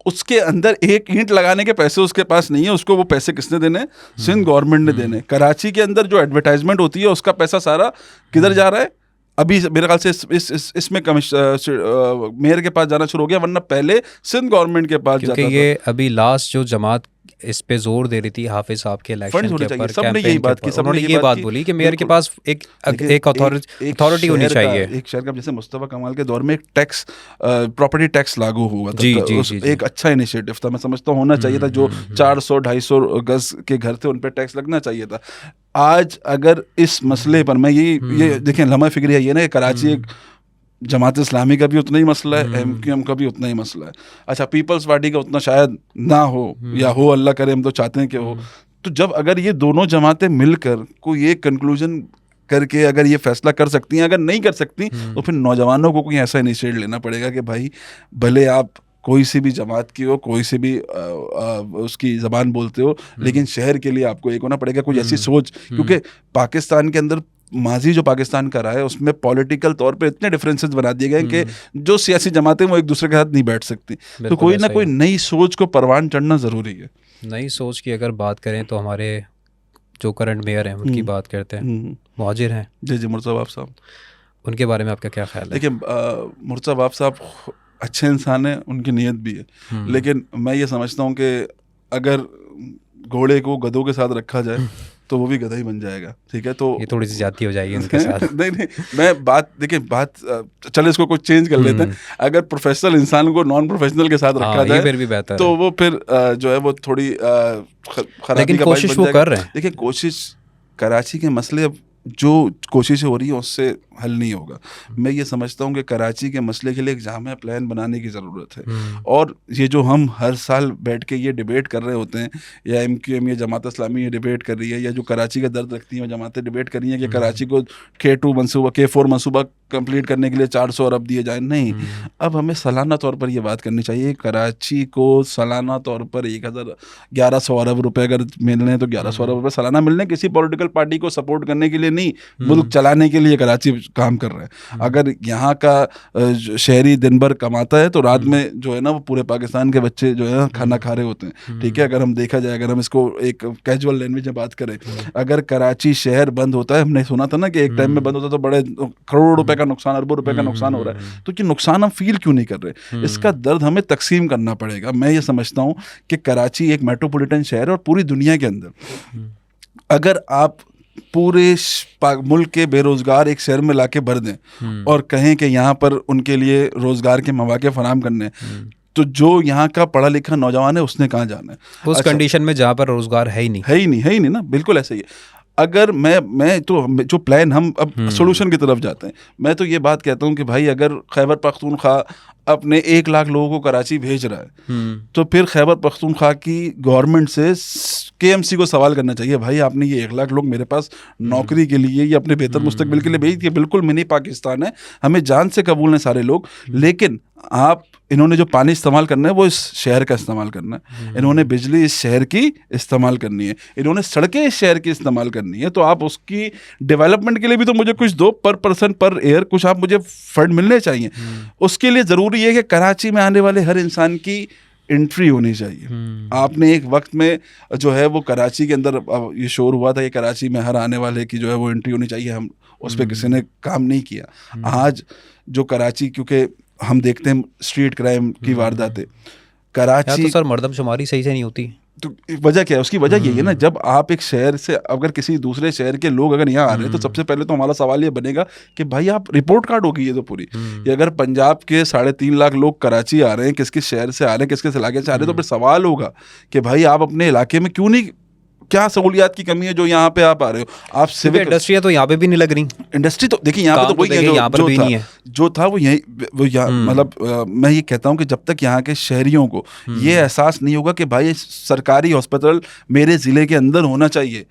उसके अंदर एक ईंट लगाने के पैसे उसके पास नहीं है, उसको वो पैसे किसने देने? सिंध गवर्नमेंट ने देने। कराची के अंदर जो एडवर्टाइजमेंट होती है उसका पैसा सारा किधर जा रहा है? अभी मेरे ख्याल से इसमें मेयर के पास जाना शुरू हो गया, वरना पहले सिंध गवर्नमेंट के पास जाता था। ये अभी लास्ट जो जमात इस पे जोर दे रही थी हाफिज साहब के इलेक्शन के ऊपर, सबने यही बात की, सबने ये बात बोली कि मेयर के पास एक अथॉरिटी होनी चाहिए। एक शहर का, जैसे मुस्तफा कमाल के दौर में एक टैक्स, प्रॉपर्टी टैक्स लागू हुआ था, एक अच्छा इनिशिएटिव था, मैं समझता हूँ होना चाहिए था। जो 400-250 गज के घर थे उन पे टैक्स लगना चाहिए था। आज अगर इस मसले पर मैं ये देखें, लम्हा फिक्र ये ना, कराची एक जमात इस्लामी का भी उतना ही मसला है, MQM का भी उतना ही मसला है। अच्छा, पीपल्स पार्टी का उतना शायद ना हो, या हो, अल्लाह करे, हम तो चाहते हैं कि हो। तो जब अगर ये दोनों जमातें मिलकर कोई एक कंक्लूजन करके अगर ये फैसला कर सकती हैं, अगर नहीं कर सकती तो फिर नौजवानों को कोई ऐसा इनिशिएट लेना पड़ेगा कि भाई भले आप कोई सी भी जमात की हो, कोई सी भी उसकी ज़बान बोलते हो, लेकिन शहर के लिए आपको एक होना पड़ेगा, कोई ऐसी सोच। क्योंकि पाकिस्तान के अंदर माजी जो पाकिस्तान का रहा है उसमें पॉलिटिकल तौर पे इतने डिफरेंसेस बना दिए गए कि जो सियासी जमातें वो एक दूसरे के साथ नहीं बैठ सकती। तो कोई ना कोई नई सोच को परवान चढ़ना ज़रूरी है। नई सोच की अगर बात करें तो हमारे जो करंट मेयर हैं उनकी बात करते हैं, मुहाजिर हैं जी मुर्तज़ा साहब, उनके बारे में आपका क्या ख्याल है? देखिए, मुर्तज़ा साहब अच्छे इंसान हैं, उनकी नीयत भी है, लेकिन मैं ये समझता हूँ कि अगर घोड़े को गधों के साथ रखा जाए तो वो भी गधा ही बन जाएगा, ठीक है? तो ये थोड़ी सी जाती हो जाएगी उनके साथ। नहीं, मैं बात चलो इसको कुछ चेंज कर लेते हैं। अगर प्रोफेशनल इंसान को नॉन प्रोफेशनल के साथ रखा जाए फिर भी बेहतर तो वो फिर जो है वो थोड़ी खराबी का कोशिश वो कर रहे हैं। देखिए, कोशिश, कराची के मसले अब जो कोशिशें हो रही है उससे हल नहीं होगा। मैं ये समझता हूँ कि कराची के मसले के लिए एक जामिया प्लान बनाने की ज़रूरत है। और ये जो हम हर साल बैठ के ये डिबेट कर रहे होते हैं, या MQM या जमात इस्लामी ये डिबेट कर रही है, या जो कराची का दर्द रखती हैं वो जमातें डिबेट कर रही हैं कि कराची को K2 मनसूबा, K4 मनसूबा कंप्लीट करने के लिए 400 अरब दिए जाए। नहीं, अब हमें सालाना तौर पर ये बात करनी चाहिए। कराची को सालाना तौर पर 1100 अरब रुपए अगर मिलने तो 1100 अरब रुपए सालाना मिलने, किसी पॉलिटिकल पार्टी को सपोर्ट करने के लिए नहीं, मुल्क चलाने के लिए कराची काम कर रहे हैं। अगर यहाँ का शहरी दिन भर कमाता है तो रात में जो है ना वो पूरे पाकिस्तान के बच्चे जो है खाना खा रहे होते हैं, ठीक है? अगर हम देखा जाए, अगर हम इसको एक कैजुअल लैंग्वेज में बात करें, अगर कराची शहर बंद होता है, हमने सुना था ना कि एक टाइम में बंद होता तो बड़े करोड़ों रुपए का नुकसान, अरबों रुपए का नुकसान हो रहा है, तो कि नुकसान हम फील क्यों नहीं कर रहे? इसका दर्द हमें तकसीम करना पड़ेगा। मैं ये समझता हूँ कि कराची एक मेट्रोपॉलिटन शहर है और पूरी दुनिया के अंदर अगर आप पूरे मुल्क के बेरोजगार एक शहर में लाके भर दें और कहें कि यहाँ पर उनके लिए रोजगार के मौके फराहम करने, तो जो यहाँ का पढ़ा लिखा नौजवान है उसने कहाँ जाना है उस कंडीशन में जहाँ पर रोजगार है ही नहीं ना, बिल्कुल ऐसा ही है। अगर मैं तो जो प्लान, हम अब सोल्यूशन की तरफ जाते हैं, मैं तो ये बात कहता हूँ कि भाई अगर खैबर पख्तूनख्वा अपने 1 लाख लोगों को कराची भेज रहा है तो फिर खैबर पख्तूनख्वा की गवर्नमेंट से KMC को सवाल करना चाहिए, भाई आपने ये 1 लाख लोग मेरे पास नौकरी के लिए या अपने बेहतर मुस्तकबिल के लिए भेज दिए। बिल्कुल मिनी पाकिस्तान है, हमें जान से कबूल है सारे लोग, लेकिन आप इन्होंने जो पानी इस्तेमाल करना है वो इस शहर का इस्तेमाल करना है, इन्होंने बिजली इस शहर की इस्तेमाल करनी है, इन्होंने सड़कें इस शहर की इस्तेमाल करनी है। तो आप उसकी डेवलपमेंट के लिए भी तो मुझे कुछ दो, पर पर्सन पर ईयर कुछ आप मुझे फंड मिलने चाहिए। उसके लिए ज़रूरी है कि कराची में आने वाले हर इंसान की एंट्री होनी चाहिए। आपने एक वक्त में जो है वो कराची के अंदर ये शोर हुआ था कि कराची में हर आने वाले की जो है वो एंट्री होनी चाहिए, हम उस पर किसी ने काम नहीं किया। आज जो कराची, क्योंकि हम देखते हैं स्ट्रीट क्राइम की वारदातें कराची, तो सर मर्दमशुमारी सही से नहीं होती, तो वजह क्या है? उसकी वजह यही है ना, जब आप एक शहर से अगर किसी दूसरे शहर के लोग अगर यहाँ आ रहे हैं तो सबसे पहले तो हमारा सवाल ये बनेगा कि भाई आप रिपोर्ट कार्ड होगी ये तो पूरी, ये अगर पंजाब के 3.5 लाख लोग कराची आ रहे हैं, किस किस शहर से आ रहे हैं, किस किस इलाके से आ रहे हैं, तो फिर सवाल होगा कि भाई आप अपने इलाके में क्यों नहीं, क्या सहूलियात की कमी है जो यहाँ पे आप आ रहे हो? आप सिविक इंडस्ट्री तो यहाँ पे भी नहीं लग रही। इंडस्ट्री तो देखिए यहाँ पे तो वही है जो था वो यहाँ मतलब मैं ये कहता हूँ कि जब तक यहाँ के शहरियों को ये एहसास नहीं होगा कि भाई सरकारी हॉस्पिटल मेरे ज़िले के अंदर होना चाहिए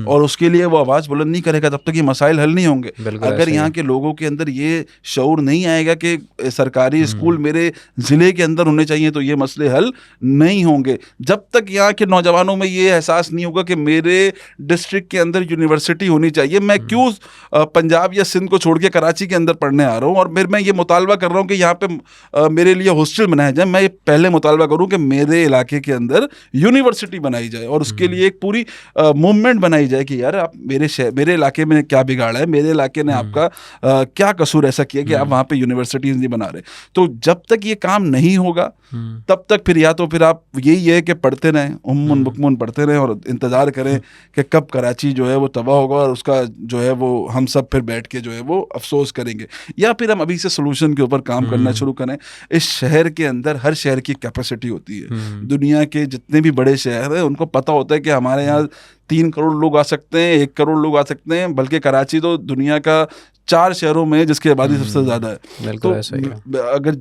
और उसके लिए वो आवाज़ बुलंद नहीं करेगा, तब तक ये मसाइल हल नहीं होंगे। अगर यहाँ के लोगों के अंदर ये शऊर नहीं आएगा कि सरकारी स्कूल मेरे ज़िले के अंदर होने चाहिए तो ये मसले हल नहीं होंगे। जब तक यहाँ के नौजवानों में ये एहसास नहीं होगा कि मेरे डिस्ट्रिक्ट के अंदर यूनिवर्सिटी होनी चाहिए, मैं क्यों पंजाब या सिंध को छोड़ के कराची के अंदर पढ़ने आ रहा हूँ, और फिर मैं ये मुतालबा कर रहा हूँ कि यहाँ पे मेरे लिए हॉस्टल बनाया जाए। मैं पहले मुतालबा करूँ कि मेरे इलाके के अंदर यूनिवर्सिटी बनाई जाए और उसके लिए एक पूरी मूवमेंट बनाई जाए कि यार आप मेरे इलाके में क्या बिगाड़ा है, मेरे इलाके ने आपका क्या कसूर ऐसा किया कि आप वहाँ पे यूनिवर्सिटीज नहीं बना रहे। तो जब तक ये काम नहीं होगा तब तक फिर या तो फिर आप यही है कि पढ़ते रहें, उम्मुन बुकमुन पढ़ते रहें और इंतज़ार करें कि कब कराची जो है वो तबाह होगा और उसका जो है वो हम सब फिर बैठ के जो है वो अफसोस करेंगे, या फिर हम अभी से सोल्यूशन के ऊपर काम करना शुरू करें। इस शहर के अंदर हर शहर की कैपेसिटी होती है। दुनिया के जितने भी बड़े शहर हैं उनको पता होता है कि हमारे यहाँ 3 करोड़ लोग आ सकते हैं, 1 करोड़ लोग आ सकते हैं, बल्कि कराची तो दुनिया का 4 शहरों में जिसकी आबादी सबसे ज़्यादा है। बिल्कुल तो ऐसा ही है। अगर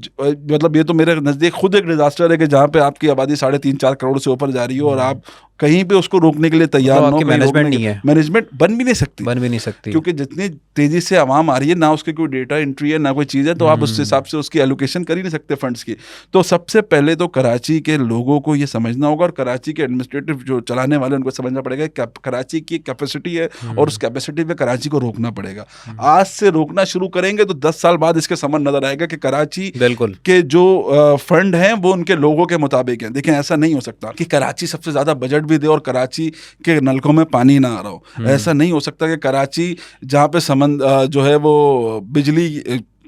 मतलब ये तो मेरे नज़दीक खुद एक डिजास्टर है कि जहाँ पे आपकी आबादी 3.5-4 करोड़ से ऊपर जा रही हो और आप कहीं पे उसको रोकने के लिए तैयार मतलब ना हो, आपकी कहीं मैनेजमेंट रोकने नहीं के है, मैनेजमेंट बन भी नहीं सकती, बन भी नहीं सकती। क्योंकि जितनी तेजी से आवाम आ रही है ना उसकी कोई डेटा एंट्री है ना कोई चीज़ है, तो आप उस हिसाब से उसकी एलोकेशन कर ही नहीं सकते फंड्स की। तो सबसे पहले तो कराची के लोगों को ये समझना होगा और कराची के एडमिनिस्ट्रेटिव जो चलाने वाले उनको समझना पड़ेगा कि कराची की कैपेसिटी है और उस कैपेसिटी पे कराची को रोकना पड़ेगा। आज से रोकना शुरू करेंगे तो 10 साल बाद इसके समझ नजर आएगा कि कराची बिल्कुल के जो फंड हैं वो उनके लोगों के मुताबिक हैं। देखें, ऐसा नहीं हो सकता कि कराची सबसे ज़्यादा बजट भी दे और कराची के नलकों में पानी ना आ रहा हो। ऐसा नहीं हो सकता कि कराची जहाँ पे जो है वो बिजली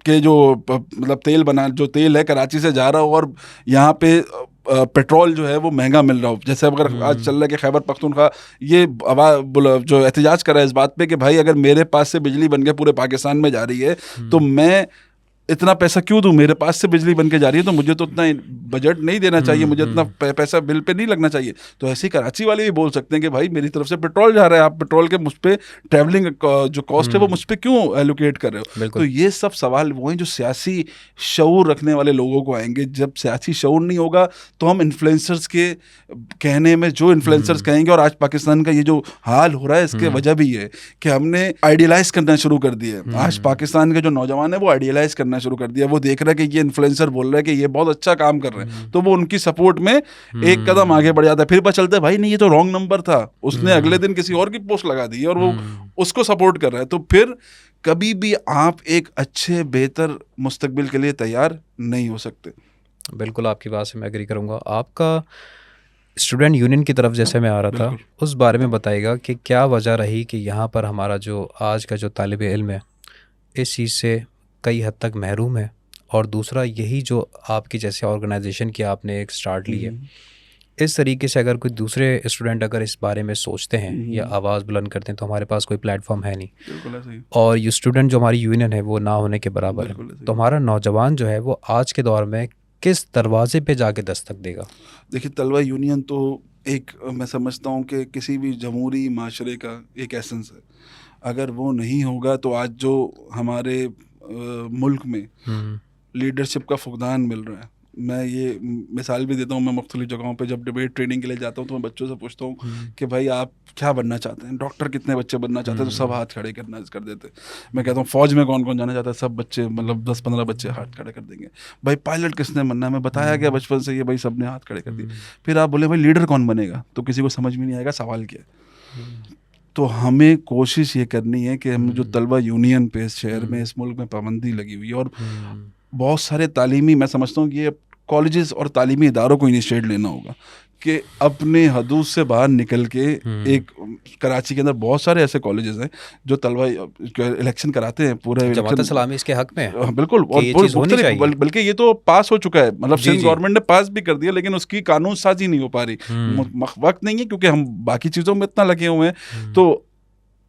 के जो मतलब तेल है कराची से जा रहा हो और यहाँ पे पेट्रोल जो है वो महंगा मिल रहा हो। जैसे अगर आज चल रहा है कि खैबर पख्तूनख्वा ये जो एहतजाज कर रहा है इस बात पे कि भाई अगर मेरे पास से बिजली बन के पूरे पाकिस्तान में जा रही है तो मैं इतना पैसा क्यों दूं, मेरे पास से बिजली बन के जा रही है तो मुझे तो उतना बजट नहीं देना चाहिए, मुझे इतना पैसा बिल पे नहीं लगना चाहिए। तो ऐसे ही कराची वाले भी बोल सकते हैं कि भाई मेरी तरफ से पेट्रोल जा रहा है, आप पेट्रोल के मुझ पे ट्रैवलिंग जो कॉस्ट है वो मुझ पे क्यों एलोकेट कर रहे हो। तो ये सब सवाल वो हैं जो सियासी शऊर रखने वाले लोगों को आएंगे। जब सियासी शऊर नहीं होगा तो हम इन्फ्लुएंसर्स के कहने में जो इन्फ्लुएंसर्स कहेंगे, और आज पाकिस्तान का ये जो हाल हो रहा है इसके वजह भी है कि हमने आइडियलाइज करना शुरू कर दिया है। आज पाकिस्तान के जो नौजवान है वो आइडियलाइज करना शुरू कर दिया। वो देख रहा है कि ये इन्फ्लुएंसर बोल रहा है कि ये बहुत अच्छा काम कर रहे हैं, तो वो उनकी सपोर्ट में एक कदम आगे बढ़ जाता है। फिर पता चलता है भाई नहीं ये तो रॉन्ग नंबर था, उसने अगले दिन किसी और की पोस्ट लगा दी और वो उसको सपोर्ट कर रहा है। तो फिर कभी भी आप एक अच्छे बेहतर मुस्तकबिल के लिए तैयार नहीं हो सकते। बिल्कुल आपकी बात से मैं एग्री करूँगा। आपका स्टूडेंट यूनियन की तरफ जैसे मैं आ रहा था उस बारे में बताइएगा कि क्या वजह रही कि यहाँ पर हमारा जो आज का जो तालिब इल्म है इस चीज़ से कई हद तक महरूम है, और दूसरा यही जो आपकी जैसे ऑर्गेनाइजेशन की आपने एक स्टार्ट ली है, इस तरीके से अगर कोई दूसरे स्टूडेंट अगर इस बारे में सोचते हैं या आवाज़ बुलंद करते हैं तो हमारे पास कोई प्लेटफॉर्म है नहीं, और ये स्टूडेंट जो हमारी यूनियन है वो ना होने के बराबर है। तो हमारा नौजवान जो है वो आज के दौर में किस दरवाजे पे जाके दस्तक देगा? देखिए, तलवा यूनियन तो एक मैं समझता हूँ कि किसी भी जमहूरी माशरे का एक एसेंस है। अगर वो नहीं होगा तो आज जो हमारे मुल्क में लीडरशिप का फुकदान मिल रहा है, मैं ये मिसाल भी देता हूँ। मैं मुख्तलिफ जगहों पे जब डिबेट ट्रेनिंग के लिए जाता हूँ तो मैं बच्चों से पूछता हूँ कि भाई आप क्या बनना चाहते हैं, डॉक्टर कितने बच्चे बनना चाहते हैं, तो सब हाथ खड़े करना कर देते। मैं कहता हूँ फौज में कौन कौन जाना चाहता है, सब बच्चे मतलब 10-15 बच्चे हाथ खड़े कर देंगे। भाई पायलट किसने बनना है, मैं बताया गया बचपन से ये, भाई सब ने हाथ खड़े कर दिए। फिर आप बोले भाई लीडर कौन बनेगा, तो किसी को समझ में नहीं आएगा सवाल क्या है। तो हमें कोशिश ये करनी है कि हम जो तलबा यूनियन पे इस शहर में इस मुल्क में पाबंदी लगी हुई है, और बहुत सारे तालीमी, मैं समझता हूँ कि ये कॉलेजेस और तालीमी इदारों को इनिशिएट लेना होगा कि अपने हदूद से बाहर निकल के एक कराची के अंदर बहुत सारे ऐसे कॉलेजेस हैं जो तलबा इलेक्शन कराते हैं, पूरे जमात इस्लामी इसके हक में है। बिल्कुल, और बल्कि ये तो पास हो चुका है, मतलब सिंध गवर्नमेंट ने पास भी कर दिया, लेकिन उसकी कानून साजी नहीं हो पा रही। वक्त नहीं है क्योंकि हम बाकी चीज़ों में इतना लगे हुए हैं। तो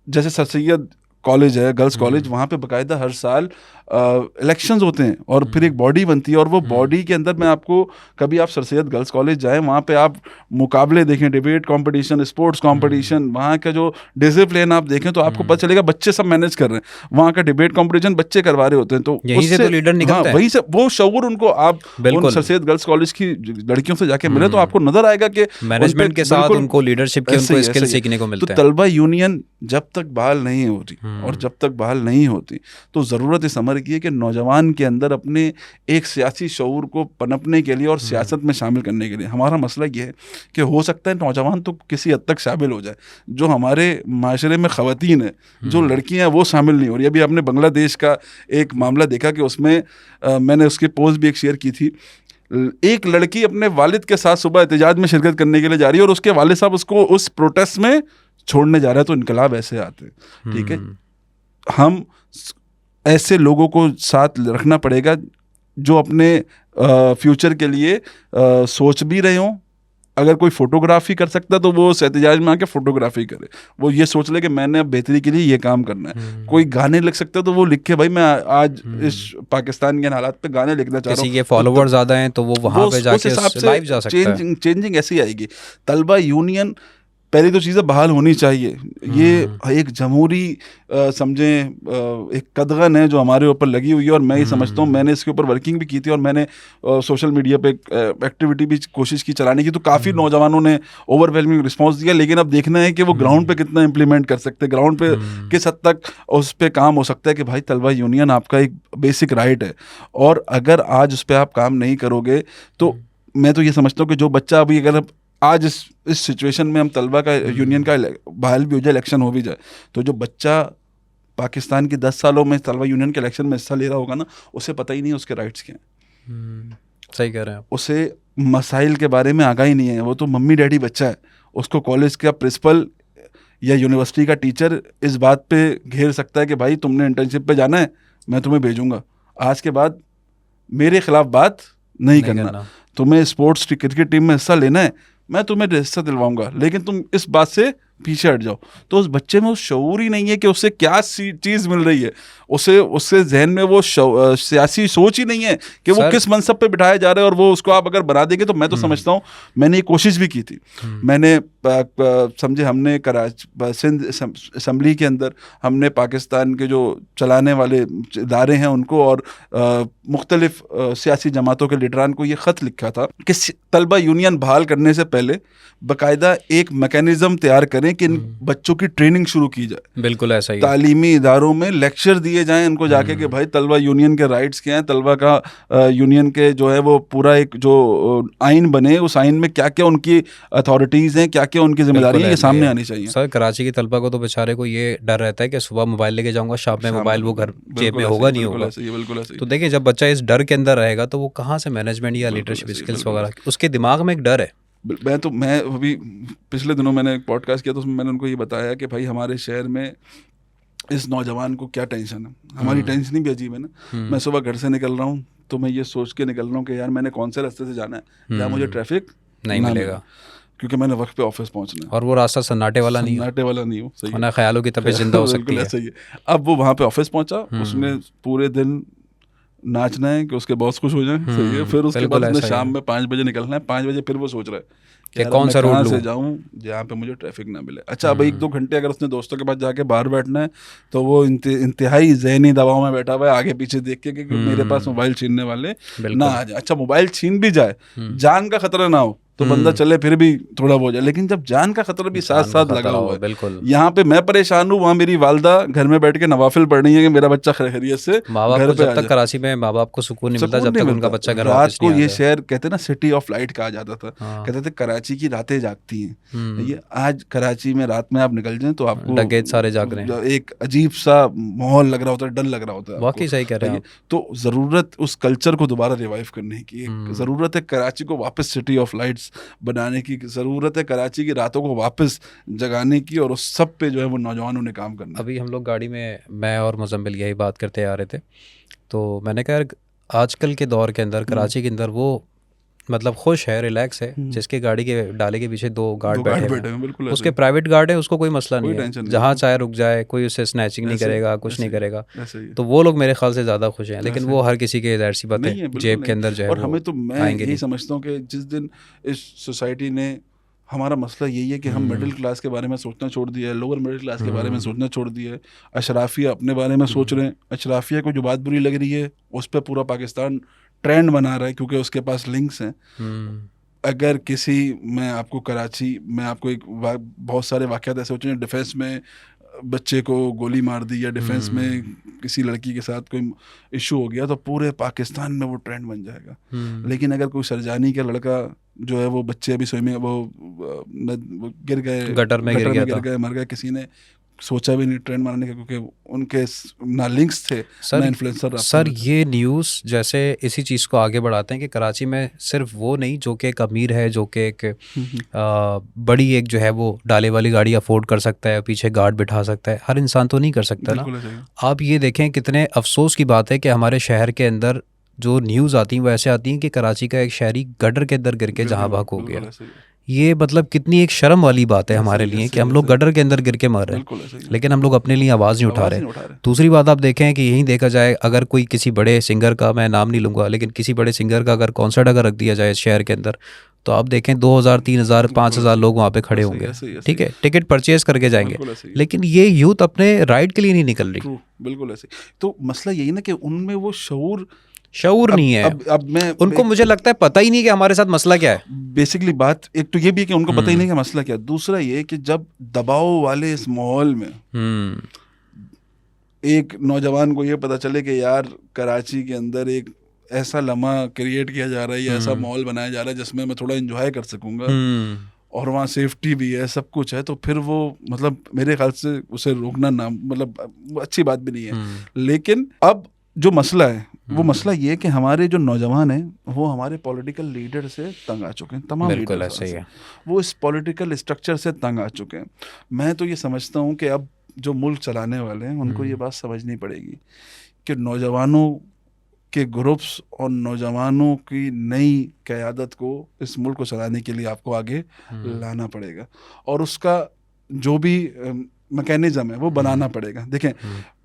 जैसे सर सैयद कॉलेज है, गर्ल्स कॉलेज, वहाँ पे बाकायदा हर साल इलेक्शंस होते हैं और फिर एक बॉडी बनती है, और वो बॉडी के अंदर मैं आपको, कभी आप सर सैयद गर्ल्स कॉलेज जाएं, वहाँ पे आप मुकाबले देखें, डिबेट कंपटीशन, स्पोर्ट्स कंपटीशन, वहाँ का जो डिसिप्लिन आप देखें तो आपको पता चलेगा बच्चे सब मैनेज कर रहे हैं। वहाँ का डिबेट कंपटीशन बच्चे करवा रहे होते हैं, तो यहीं से तो लीडर निकलता है। वहीं से वो शऊर उनको आप उन सर सैयद गर्ल्स कॉलेज की लड़कियों से जाके मिले तो आपको नजर आएगा कि मैनेजमेंट के साथ उनको लीडरशिप के उनको स्किल सीखने को मिलता है। तो तलबा यूनियन जब तक बहाल नहीं होती और जब तक बहाल नहीं होती तो ज़रूरत इस अमर की है कि नौजवान के अंदर अपने एक सियासी शऊर को पनपने के लिए और सियासत में शामिल करने के लिए, हमारा मसला ये है कि हो सकता है नौजवान तो किसी हद तक शामिल हो जाए, जो हमारे माशरे में ख़वातीन है, जो लड़कियां वो शामिल नहीं हो रही। अभी आपने बांग्लादेश का एक मामला देखा कि उसमें मैंने उसकी पोस्ट भी एक शेयर की थी। एक लड़की अपने वालिद के साथ सुबह एहतजाज में शिरकत करने के लिए जा रही है और उसके वालिद साहब उसको उस प्रोटेस्ट में छोड़ने जा रहा है। तो इनकलाब ऐसे आते हैं, ठीक है। हम ऐसे लोगों को साथ रखना पड़ेगा जो अपने फ्यूचर के लिए सोच भी रहे हों। अगर कोई फोटोग्राफी कर सकता तो वो एहतजाज में आके फोटोग्राफी करे, वो ये सोच ले कि मैंने अब बेहतरी के लिए ये काम करना है। कोई गाने लिख सकता तो वो लिखे, भाई मैं आज इस पाकिस्तान के हालात पे गाने लिखना चाह रहा हूँ। किसी के फॉलोवर ज़्यादा हैं तो वो वहाँ पे जाके लाइव जा सकता है। चेंजिंग ऐसी आएगी। तलबा यूनियन पहली तो चीज़ें बहाल होनी चाहिए। ये एक जमहूरी समझें एक कदगन है जो हमारे ऊपर लगी हुई है, और मैं ये समझता हूँ, मैंने इसके ऊपर वर्किंग भी की थी और मैंने सोशल मीडिया पे एक्टिविटी भी कोशिश की चलाने की, तो काफ़ी नौजवानों ने ओवरवेलमिंग रिस्पॉन्स दिया। लेकिन अब देखना है कि वो ग्राउंड पे कितना इम्प्लीमेंट कर सकते हैं, ग्राउंड पे किस हद तक उस पर काम हो सकता है कि भाई तलबा यूनियन आपका एक बेसिक राइट है, और अगर आज उस पर आप काम नहीं करोगे तो मैं तो ये समझता हूँ कि जो बच्चा अभी अगर आज इस सिचुएशन में हम तलबा का यूनियन का बहाल भी हो जाए, इलेक्शन हो भी जाए, तो जो बच्चा पाकिस्तान की 10 सालों में तलबा यूनियन के इलेक्शन में हिस्सा ले रहा होगा ना, उसे पता ही नहीं उसके राइट्स क्या हैं। सही कह रहे हैं आप। उसे मसाइल के बारे में आगाही नहीं है। वो तो मम्मी डैडी बच्चा है, उसको कॉलेज का प्रिंसिपल या यूनिवर्सिटी का टीचर इस बात पे घेर सकता है कि भाई तुमने इंटर्नशिप पे जाना है, मैं तुम्हें भेजूंगा, आज के बाद मेरे खिलाफ बात नहीं करना। तुम्हें स्पोर्ट्स क्रिकेट टीम में हिस्सा लेना है, मैं तुम्हें हिस्सा दिलवाऊंगा, लेकिन तुम इस बात से पीछे हट जाओ। तो उस बच्चे में उस शऊर ही नहीं है कि उससे क्या चीज़ मिल रही है, उसके जहन में वो सियासी सोच ही नहीं है कि वो किस मनसब पे बिठाया जा रहा है, और वो उसको आप अगर बना देंगे तो मैं तो समझता हूँ, मैंने ये कोशिश भी की थी। मैंने समझे हमने कराची सिंध असम्बली के अंदर हमने पाकिस्तान के जो चलाने वाले इदारे हैं उनको और मुख्तलिफ सियासी जमातों के लीडरान को ये ख़त लिखा था कि तलबा यूनियन बहाल करने से पहले बाकायदा एक मैकेनिज्म तैयार करें कि इन बच्चों की ट्रेनिंग शुरू की जाए। बिल्कुल ऐसा ही, तालीमी इदारों में लेक्चर दिए जाएं इनको जाके कि भाई तलबा यूनियन के राइट्स क्या हैं, तलबा का यूनियन के जो है वो पूरा एक जो आइन बने, उस आइन में क्या क्या उनकी अथॉरिटीज़ हैं, क्या क्या उनकी जिम्मेदारी है, ये सामने आनी चाहिए। सर कराची की तलबा को तो बेचारे को ये डर रहता है कि सुबह मोबाइल लेके जाऊंगा, शाम में मोबाइल वो घर जेब में होगा नहीं होगा। तो देखिए जब बच्चा इस डर के अंदर रहेगा तो वो कहाँ से मैनेजमेंट या लीडरशिप स्किल्स वगैरह, उसके दिमाग में एक डर है। मैं अभी पिछले दिनों मैंने एक पॉडकास्ट किया तो उसमें मैंने उनको ये बताया कि भाई हमारे शहर में इस नौजवान को क्या टेंशन है। हमारी टेंशन भी अजीब है ना। मैं सुबह घर से निकल रहा हूँ तो मैं ये सोच के निकल रहा हूँ कि यार मैंने कौन से रास्ते से जाना है जहाँ मुझे ट्रैफिक नहीं मिलेगा, क्योंकि मैंने वक्त पे ऑफिस पहुंचना है, और वो रास्ता सन्नाटे वाला नहीं हो। सही है, ख्यालों की तबीयत जिंदा हो सकती है। सही है। अब वो वहाँ पे ऑफिस पहुंचा, उसने पूरे दिन नाचना है कि उसके बॉस खुश हो जाए, सही है। फिर उसके बाद उसने शाम में 5 बजे निकलना है, 5 बजे फिर वो सोच रहा है कि कौन सा रोड से जाऊं जहाँ पे मुझे ट्रैफिक ना मिले। अच्छा अब 1-2 घंटे अगर उसने दोस्तों के पास जाके बाहर बैठना है तो वो इंतहाई ज़हनी दबाव में बैठा हुआ है आगे पीछे देख के कि मेरे पास मोबाइल छीनने वाले ना आ जाए। अच्छा मोबाइल छीन भी जाए, जान का खतरा ना हो तो बंदा चले फिर भी थोड़ा हो जाए, लेकिन जब जान का खतरा भी साथ साथ लगा हुआ है, बिल्कुल यहाँ पे मैं परेशान हूँ, वहाँ मेरी वालदा घर में बैठ के नवाफिल पढ़ रही है कि मेरा बच्चा खैरियत से घर पे आ जाए। कराची में माँ बाप को सुकून नहीं मिलता जब तक उनका बच्चा घर रात को ये शहर कहते ना सिटी ऑफ लाइट कहा जाता था, कहते थे कराची की रातें जागती हैं। ये आज कराची में रात में आप निकल जाएं तो आपको डकैत सारे जाग रहे हैं, एक अजीब सा माहौल लग रहा होता है, डर लग रहा होता है। वाकई सही कह रहे हैं। तो जरूरत उस कल्चर को दोबारा रिवाइव करने की जरूरत है, कराची को वापस सिटी ऑफ लाइट्स बनाने की जरूरत है, कराची की रातों को वापस जगाने की, और उस सब पे जो है वो नौजवानों ने काम करना। अभी हम लोग गाड़ी में मैं और मुजम्मिल यही बात करते आ रहे थे, तो मैंने कहा आजकल के दौर के अंदर कराची के अंदर वो मतलब खुश है, रिलैक्स है, जिसके गाड़ी के डाले के पीछे 2 गार्ड बैठे हैं, उसके प्राइवेट गार्ड है, उसको कोई मसला नहीं है, जहाँ चाहे रुक जाए, कोई उससे स्नैचिंग नहीं करेगा, कुछ नहीं करेगा। तो वो लोग मेरे ख्याल से ज़्यादा खुश हैं, लेकिन वो हर किसी के ज़ाहिर सी बात है जेब के अंदर जो है। और हमें तो मैं यही समझता हूँ कि जिस दिन इस सोसाइटी ने, हमारा मसला यही है कि हम मिडिल क्लास के बारे में सोचना छोड़ दिया है, लोअर मिडिल क्लास के बारे में सोचना छोड़ दिया है, अशराफिया अपने बारे में सोच रहे हैं। अशराफिया को जो बात बुरी लग रही है उस पर पूरा पाकिस्तान ट्रेंड बना रहा है क्योंकि उसके पास लिंक्स हैं। अगर किसी मैं आपको एक बहुत सारे वाक़यात ऐसे होते हैं, डिफेंस में बच्चे को गोली मार दी या डिफेंस में किसी लड़की के साथ कोई इशू हो गया तो पूरे पाकिस्तान में वो ट्रेंड बन जाएगा। लेकिन अगर कोई सरजानी का लड़का जो है वो बच्चे अभी स्विमिंग वो गिर गए, गटर में गिर गए, मर गए, किसी ने सोचा भी नहीं ट्रेंड मारने का क्योंकि उनके ना लिंक्स थे ना इन्फ्लुएंसर। सर ये न्यूज़ जैसे इसी चीज़ को आगे बढ़ाते हैं कि कराची में सिर्फ वो नहीं जो कि एक अमीर है, जो कि एक बड़ी एक जो है वो डाले वाली गाड़ी अफोर्ड कर सकता है, पीछे गार्ड बिठा सकता है, हर इंसान तो नहीं कर सकता ना। आप ये देखें कितने अफसोस की बात है कि हमारे शहर के अंदर जो न्यूज़ आती हैं वो ऐसे आती हैं कि कराची का एक शहरी गटर के अंदर गिर के जहाँ भाग हो गया। ये मतलब कितनी एक शर्म वाली बात है हमारे लिए कि हम लोग गटर के अंदर गिर के मर रहे हैं, लेकिन हम लोग अपने लिए आवाज़ नहीं उठा रहे। दूसरी बात आप देखें कि यहीं देखा जाए, अगर कोई किसी बड़े सिंगर का, मैं नाम नहीं लूँगा, लेकिन किसी बड़े सिंगर का अगर कॉन्सर्ट अगर रख दिया जाए शहर के अंदर तो आप देखें 2000, 3000, 5000 लोग वहाँ पे खड़े होंगे, ठीक है, टिकट परचेज करके जाएंगे, लेकिन ये यूथ अपने राइट के लिए नहीं निकल रही। बिल्कुल ऐसे। तो मसला यही ना कि उनमें वो शऊर नहीं है। अब मैं उनको मुझे लगता है पता ही नहीं कि हमारे साथ मसला क्या है। बेसिकली बात एक तो ये भी है कि उनको पता ही नहीं कि मसला क्या है। दूसरा ये कि जब दबाव वाले इस माहौल में एक नौजवान को ये पता चले कि यार कराची के अंदर एक ऐसा लम्हा क्रिएट किया जा रहा है या ऐसा माहौल बनाया जा रहा है जिसमें मैं थोड़ा एंजॉय कर सकूंगा और वहाँ सेफ्टी भी है, सब कुछ है, तो फिर वो मतलब मेरे ख्याल से उसे रोकना ना मतलब अच्छी बात भी नहीं है। लेकिन अब जो मसला है वो मसला ये है कि हमारे जो नौजवान हैं वो हमारे पॉलिटिकल लीडर से तंग आ चुके हैं। तमाम लीडर से वो इस पॉलिटिकल स्ट्रक्चर से तंग आ चुके हैं। मैं तो ये समझता हूँ कि अब जो मुल्क चलाने वाले हैं उनको ये बात समझनी पड़ेगी कि नौजवानों के ग्रुप्स और नौजवानों की नई क़यादत को इस मुल्क को चलाने के लिए आपको आगे लाना पड़ेगा और उसका जो भी मैकेनिज़्म है वो बनाना पड़ेगा। देखें,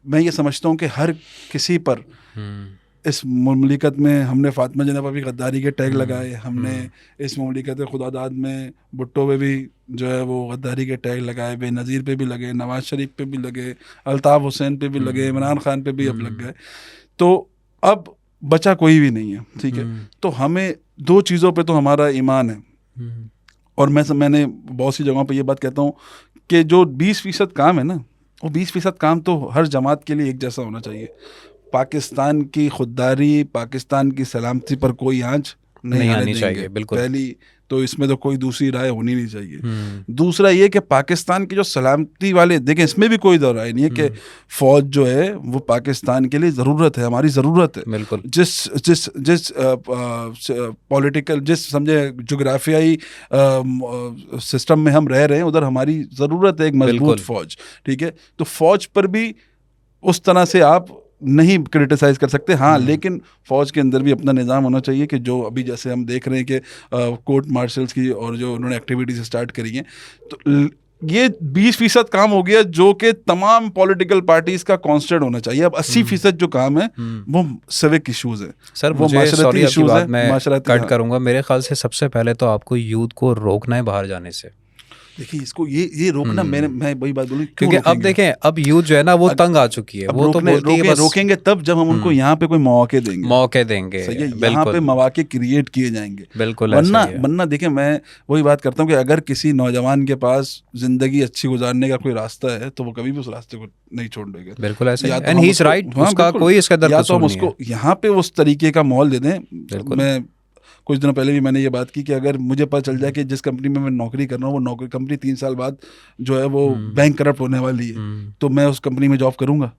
मैं ये समझता हूँ कि हर किसी पर इस मुमलिकत में हमने फातिमा ज़ैनब पर भी गद्दारी के टैग लगाए, हमने इस मुमलिकत खुदादाद में भुट्टो पे भी जो है वो गद्दारी के टैग लगाए, बेनज़ीर पे भी लगे, नवाज शरीफ पे भी लगे, अल्ताफ़ हुसैन पे भी लगे, इमरान खान पे भी अब लग गए। तो अब बचा कोई भी नहीं है, ठीक है। तो हमें दो चीज़ों पे तो हमारा ईमान है और मैंने बहुत सी जगहों पे ये बात कहता हूँ कि जो 20% काम है ना, वो 20% काम तो हर जमात के लिए एक जैसा होना चाहिए। पाकिस्तान की खुददारी, पाकिस्तान की सलामती पर कोई आंच नहीं आनी चाहिए, बिल्कुल। पहली तो इसमें तो कोई दूसरी राय होनी नहीं चाहिए। दूसरा ये कि पाकिस्तान की जो सलामती वाले, देखें इसमें भी कोई दो राय नहीं है कि फ़ौज जो है वो पाकिस्तान के लिए ज़रूरत है, हमारी ज़रूरत है, बिल्कुल। जिस पॉलिटिकल, जिस समझे जोग्राफियाई सिस्टम में हम रह रहे हैं उधर हमारी ज़रूरत है एक मजबूत फ़ौज, ठीक है। तो फ़ौज पर भी उस तरह से आप नहीं क्रिटिसाइज कर सकते, हाँ, लेकिन फ़ौज के अंदर भी अपना निज़ाम होना चाहिए कि जो अभी जैसे हम देख रहे हैं कि कोर्ट मार्शल्स की और जो उन्होंने एक्टिविटीज स्टार्ट करी हैं, तो ये 20% काम हो गया जो कि तमाम पॉलिटिकल पार्टीज का कांस्टेंट होना चाहिए। अब 80% जो काम है वो सिविक इश्यूज है। सर वो माशरती इश्यूज है, मैं कट करूंगा। मेरे ख्याल से सबसे पहले तो आपको यूथ को रोकना है बाहर जाने से। देखिए इसको ये रोकना, मैं वही बात बोलूँ, क्योंकि अब देखें अब यूथ जो है ना वो तंग आ चुकी है। वो तो बोलती है बस रोकेंगे तब जब हम उनको यहाँ पे कोई मौके देंगे, सही है, यहाँ पे मौके क्रिएट किए जाएंगे, बिल्कुल। वरना देखें, मैं वही बात करता हूँ कि अगर किसी नौजवान के पास जिंदगी अच्छी गुजारने का कोई रास्ता है तो वो कभी भी उस रास्ते को नहीं छोड़ेगा, बिल्कुल ऐसे। एंड ही इज राइट, उसका कोई इसका दर तो हम उसको यहाँ पे उस तरीके का माहौल दे दें। मैं कुछ दिनों पहले भी मैंने ये बात की कि अगर मुझे पता चल जाए कि जिस कंपनी में मैं नौकरी कर रहा हूँ वो नौकरी कंपनी 3 साल बाद जो है वो बैंक करप्ट होने वाली है, तो मैं उस कंपनी में जॉब करूँगा?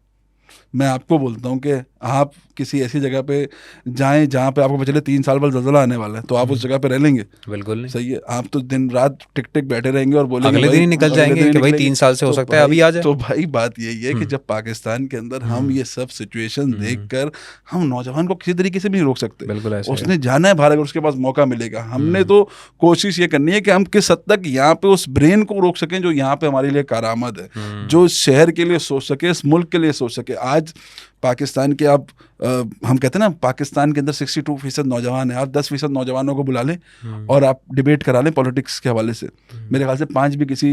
मैं आपको बोलता हूँ कि आप किसी ऐसी जगह पे जाएं जहाँ पे आपको पता चले 3 साल बाद ज़लज़ला आने वाला है, तो आप उस जगह पे रह लेंगे? बिल्कुल नहीं, सही है। आप तो दिन रात टिक बैठे रहेंगे और बोलेंगे अगले दिन ही निकल जाएंगे कि भाई 3 साल से हो सकता है अभी आ जाए। तो भाई बात यही है कि जब पाकिस्तान के अंदर हम ये सब सिचुएशन देखकर हम नौजवान को किसी तरीके से भी नहीं रोक सकते, बिल्कुल। उसने जाना है बाहर, अगर उसके पास मौका मिलेगा। हमने तो कोशिश ये करनी है कि हम किस हद तक यहाँ पे उस ब्रेन को रोक सकें जो यहाँ पे हमारे लिए कारआमद है, जो इस शहर के लिए सोच सके, इस मुल्क के लिए सोच सके। आज पाकिस्तान के आप हम कहते हैं ना, पाकिस्तान के अंदर 62% नौजवान है। आप 10% नौजवानों को बुला लें और आप डिबेट करा लें पॉलिटिक्स के हवाले से, मेरे ख्याल से 5 भी किसी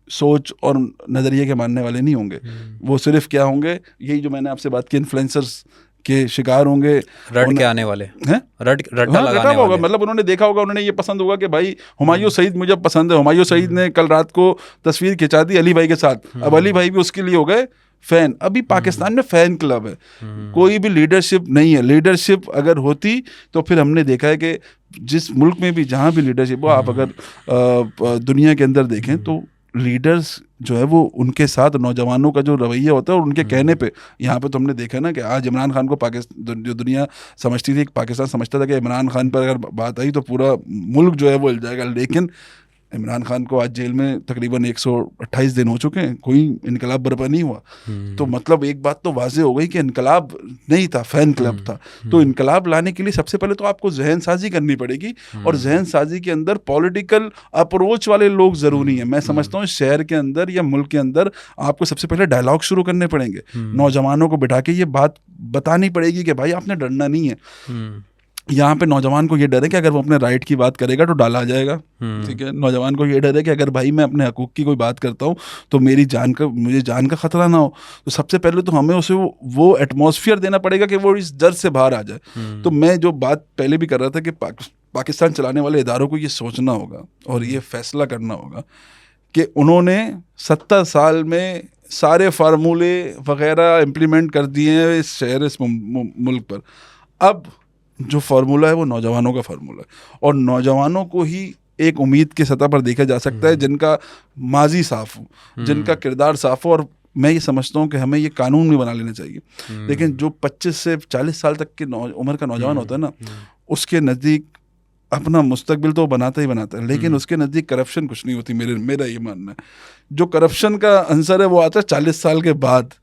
सोच और नज़रिए के मानने वाले नहीं होंगे। वो सिर्फ क्या होंगे, यही जो मैंने आपसे बात की, इन्फ्लुएंसर्स के शिकार होंगे, रट के आने वाले हैं, रट्टा लगाने होगा। मतलब उन्होंने देखा होगा, उन्होंने ये पसंद होगा कि भाई हुमायूं सईद मुझे पसंद है, हुमायूं सईद ने कल रात को तस्वीर खिंचा दी अली भाई के साथ, अब अली भाई भी उसके लिए हो गए फैन। अभी पाकिस्तान में फैन क्लब है, कोई भी लीडरशिप नहीं है। लीडरशिप अगर होती तो फिर हमने देखा है कि जिस मुल्क में भी जहाँ भी लीडरशिप हो, आप अगर दुनिया के अंदर देखें तो लीडर्स जो है वो उनके साथ नौजवानों का जो रवैया होता है और उनके कहने पे, यहाँ पे तो हमने देखा ना कि आज इमरान खान को पाकिस्तान, जो दुनिया समझती थी, पाकिस्तान समझता था कि इमरान खान पर अगर बात आई तो पूरा मुल्क जो है वो हिल जाएगा, लेकिन इमरान खान को आज जेल में तकरीबन 128 दिन हो चुके हैं, कोई इनकलाब बर्पा नहीं हुआ। तो मतलब एक बात तो वाज़े हो गई कि इनकलाब नहीं था, फैन क्लब था। तो इनकलाब लाने के लिए सबसे पहले तो आपको जहन साजी करनी पड़ेगी, और जहन साजी के अंदर पॉलिटिकल अप्रोच वाले लोग ज़रूरी हैं। मैं समझता हूँ शहर के अंदर या मुल्क के अंदर आपको सबसे पहले डायलॉग शुरू करने पड़ेंगे, नौजवानों को बिठा के ये बात बतानी पड़ेगी कि भाई आपने डरना नहीं है। यहाँ पे नौजवान को ये डर है कि अगर वो अपने राइट की बात करेगा तो डाला जाएगा, ठीक है। नौजवान को ये डर है कि अगर भाई मैं अपने हकूक़ की कोई बात करता हूँ तो मुझे जान का खतरा ना हो। तो सबसे पहले तो हमें उसे वो एटमॉस्फेयर देना पड़ेगा कि वो इस डर से बाहर आ जाए। तो मैं जो बात पहले भी कर रहा था कि पाकिस्तान चलाने वाले इदारों को ये सोचना होगा और ये फैसला करना होगा कि उन्होंने 70 साल में सारे फार्मूले वगैरह इम्प्लीमेंट कर दिए हैं इस शहर, इस मुल्क पर। अब जो फार्मूला है वो नौजवानों का फार्मूला है, और नौजवानों को ही एक उम्मीद की सतह पर देखा जा सकता है जिनका माजी साफ हो, जिनका किरदार साफ हो। और मैं ये समझता हूँ कि हमें ये कानून भी बना लेना चाहिए। लेकिन जो 25 से 40 साल तक की उम्र का नौजवान होता है ना, उसके नज़दीक अपना मुस्तकबिल तो बनाता ही बनाता है, लेकिन उसके नज़दीक करप्शन कुछ नहीं होती। मेरा ये मानना है। जो करप्शन का आंसर है वो आता है 40 साल के बाद,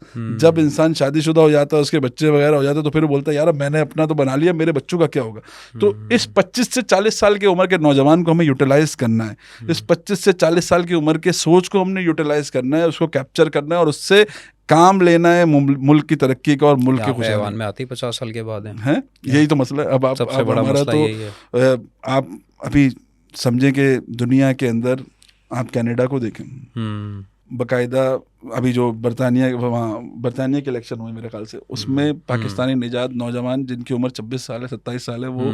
जब इंसान शादीशुदा हो जाता है, उसके बच्चे वगैरह हो जाते हैं, तो फिर वो बोलता है यार मैंने अपना तो बना लिया, मेरे बच्चों का क्या होगा। तो इस 25 से 40 साल की उम्र के नौजवान को हमें यूटिलाइज करना है। इस 25 से 40 साल की उम्र के सोच को हमने यूटिलाइज करना है, उसको कैप्चर करना है और उससे काम लेना है मुल्क की तरक्की का और मुल्क के खुशहाली में आती 50 साल के बाद है। यही तो मसला है। अब आप सबसे बड़ा मसला यही है। आप अभी समझें कि दुनिया के अंदर आप कनाडा को देखें, बाकायदा अभी जो बरतानिया के इलेक्शन हुए मेरे ख्याल से, उसमें पाकिस्तानी निजात नौजवान जिनकी उम्र 26 साल है, 27 साल है, वो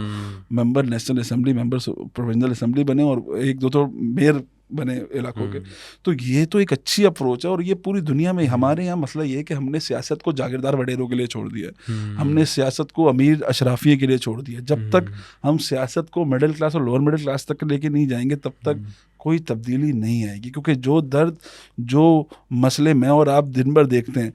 member national assembly, member provincial assembly बने और एक दो तो मेयर बने इलाकों के। तो ये तो एक अच्छी अप्रोच है, और ये पूरी दुनिया में। हमारे यहाँ मसला ये है कि हमने सियासत को जागीरदार वडेरों के लिए छोड़ दिया है, हमने सियासत को अमीर अशराफिये के लिए छोड़ दिया। जब तक हम सियासत को मिडिल क्लास और लोअर मिडिल क्लास तक लेके नहीं जाएंगे तब तक कोई तब्दीली नहीं आएगी। क्योंकि जो दर्द, जो मसले मैं और आप दिन भर देखते हैं,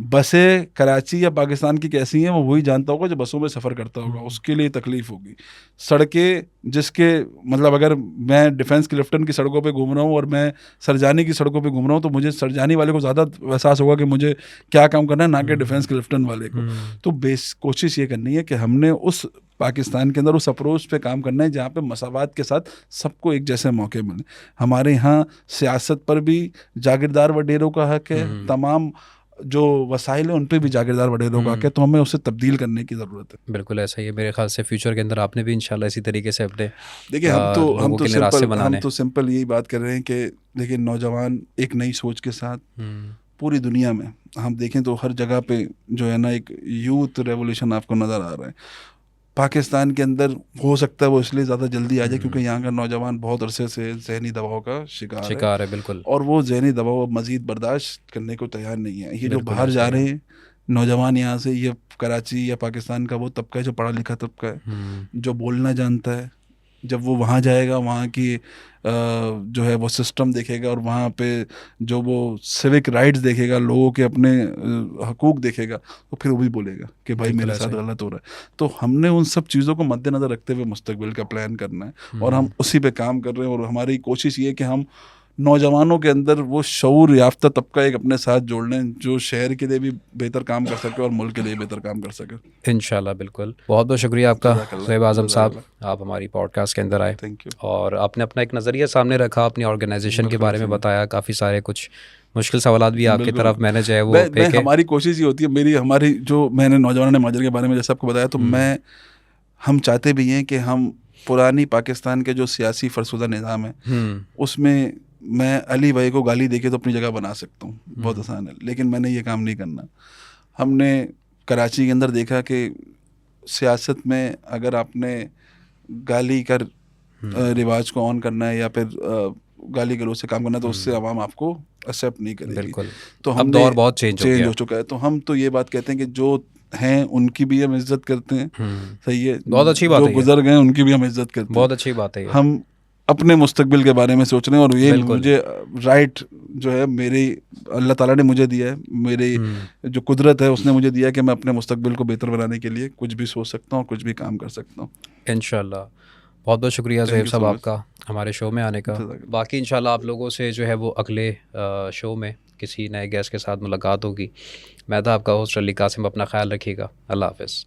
बसें कराची या पाकिस्तान की कैसी हैं वो वही जानता होगा जो बसों में सफ़र करता होगा, उसके लिए तकलीफ़ होगी। सड़कें जिसके मतलब अगर मैं डिफेंस क्लिफ्टन की सड़कों पे घूम रहा हूँ और मैं सरजानी की सड़कों पे घूम रहा हूँ, तो मुझे सरजानी वाले को ज़्यादा एहसास होगा कि मुझे क्या काम करना है, ना कि डिफेंस क्लिफ्टन वाले को। तो कोशिश ये करनी है कि हमने उस पाकिस्तान के अंदर उस अप्रोच पे काम करना है जहाँ पे मसावात के साथ सबको एक जैसे मौके मिले। हमारे यहाँ सियासत पर भी जागीरदार वडेरों का हक है, तमाम जो वसाइल है उन पे भी जागीरदार वडेरों का हक है, तो हमें उसे तब्दील करने की ज़रूरत है। बिल्कुल ऐसा ही है। मेरे ख्याल से फ्यूचर के अंदर आपने भी इंशाल्लाह इसी तरीके से अपने देखिए हम तो सिंपल यही बात कर रहे हैं कि देखिए नौजवान एक नई सोच के साथ पूरी दुनिया में हम देखें तो हर जगह पे जो है ना एक यूथ रेवोल्यूशन आपको नज़र आ रहा है। पाकिस्तान के अंदर हो सकता है वो इसलिए ज़्यादा जल्दी आ जाए क्योंकि यहाँ का नौजवान बहुत अरसे से जहनी दबाव का शिकार है। बिल्कुल। और वो जहनी दबाव मज़ीद बर्दाश्त करने को तैयार नहीं है। ये जो बाहर जा रहे हैं नौजवान यहाँ से, ये कराची या पाकिस्तान का वो तबका है जो पढ़ा लिखा तबका है, जो बोलना जानता है। जब वो वहाँ जाएगा, वहाँ की जो है वो सिस्टम देखेगा और वहाँ पे जो वो सिविक राइट्स देखेगा, लोगों के अपने हकूक़ देखेगा, तो फिर वो भी बोलेगा कि भाई मेरे साथ गलत हो रहा है। तो हमने उन सब चीज़ों को मद्देनज़र रखते हुए मुस्तकबिल का प्लान करना है और हम उसी पे काम कर रहे हैं। और हमारी कोशिश ये है कि हम नौजवानों के अंदर वो शऊर याफ्ता तबका एक अपने साथ जोड़ लें जो शहर के लिए भी बेहतर काम कर सके और मुल्क के लिए बेहतर काम कर सके। इंशाल्लाह बिल्कुल। बहुत बहुत शुक्रिया आपका ज़ुहैब आज़म साहब, आप हमारी पॉडकास्ट के अंदर आए। Thank you. और आपने अपना एक नज़रिया सामने रखा, अपनी ऑर्गेनाइजेशन के बारे में बताया, काफ़ी सारे कुछ मुश्किल सवाल भी आपकी तरफ मैंने जो है वो हमारी कोशिश ये होती है, हमारी जो मैंने नौजवान महाजर के बारे में जैसे आपको बताया, तो हम चाहते भी हैं कि हम पुरानी पाकिस्तान के जो सियासी फरसुदा निज़ाम है उसमें मैं अली भाई को गाली देके तो अपनी जगह बना सकता हूँ, बहुत आसान है, लेकिन मैंने ये काम नहीं करना। हमने कराची के अंदर देखा कि सियासत में अगर आपने गाली का रिवाज को ऑन करना है या फिर गाली गलौज से काम करना है तो उससे आवाम आपको एक्सेप्ट नहीं करेगी। तो हम दौर बहुत चेंज हो चुका है। तो हम तो ये बात कहते हैं कि जो हैं उनकी भी हम इज्जत करते हैं, सही है, बहुत अच्छी बात है। जो गुजर गए उनकी भी हम इज्जत करते हैं, बहुत अच्छी बात है। हम अपने मुस्तकबिल के बारे में सोच रहे हैं और ये मुझे राइट जो है मेरी अल्लाह ताला ने मुझे दिया है, मेरी जो कुदरत है उसने मुझे दिया है कि मैं अपने मुस्तकबिल को बेहतर बनाने के लिए कुछ भी सोच सकता हूँ और कुछ भी काम कर सकता हूँ। इंशाल्लाह। बहुत बहुत शुक्रिया ज़ुहैब साहब आपका हमारे शो में आने का। बाकी इंशाल्लाह आप लोगों से जो है वो अगले शो में किसी नए गेस्ट के साथ मुलाकात होगी। मैं था आपका होस्ट अली कासिम। अपना ख्याल रखिएगा। अल्लाह हाफ़िज़।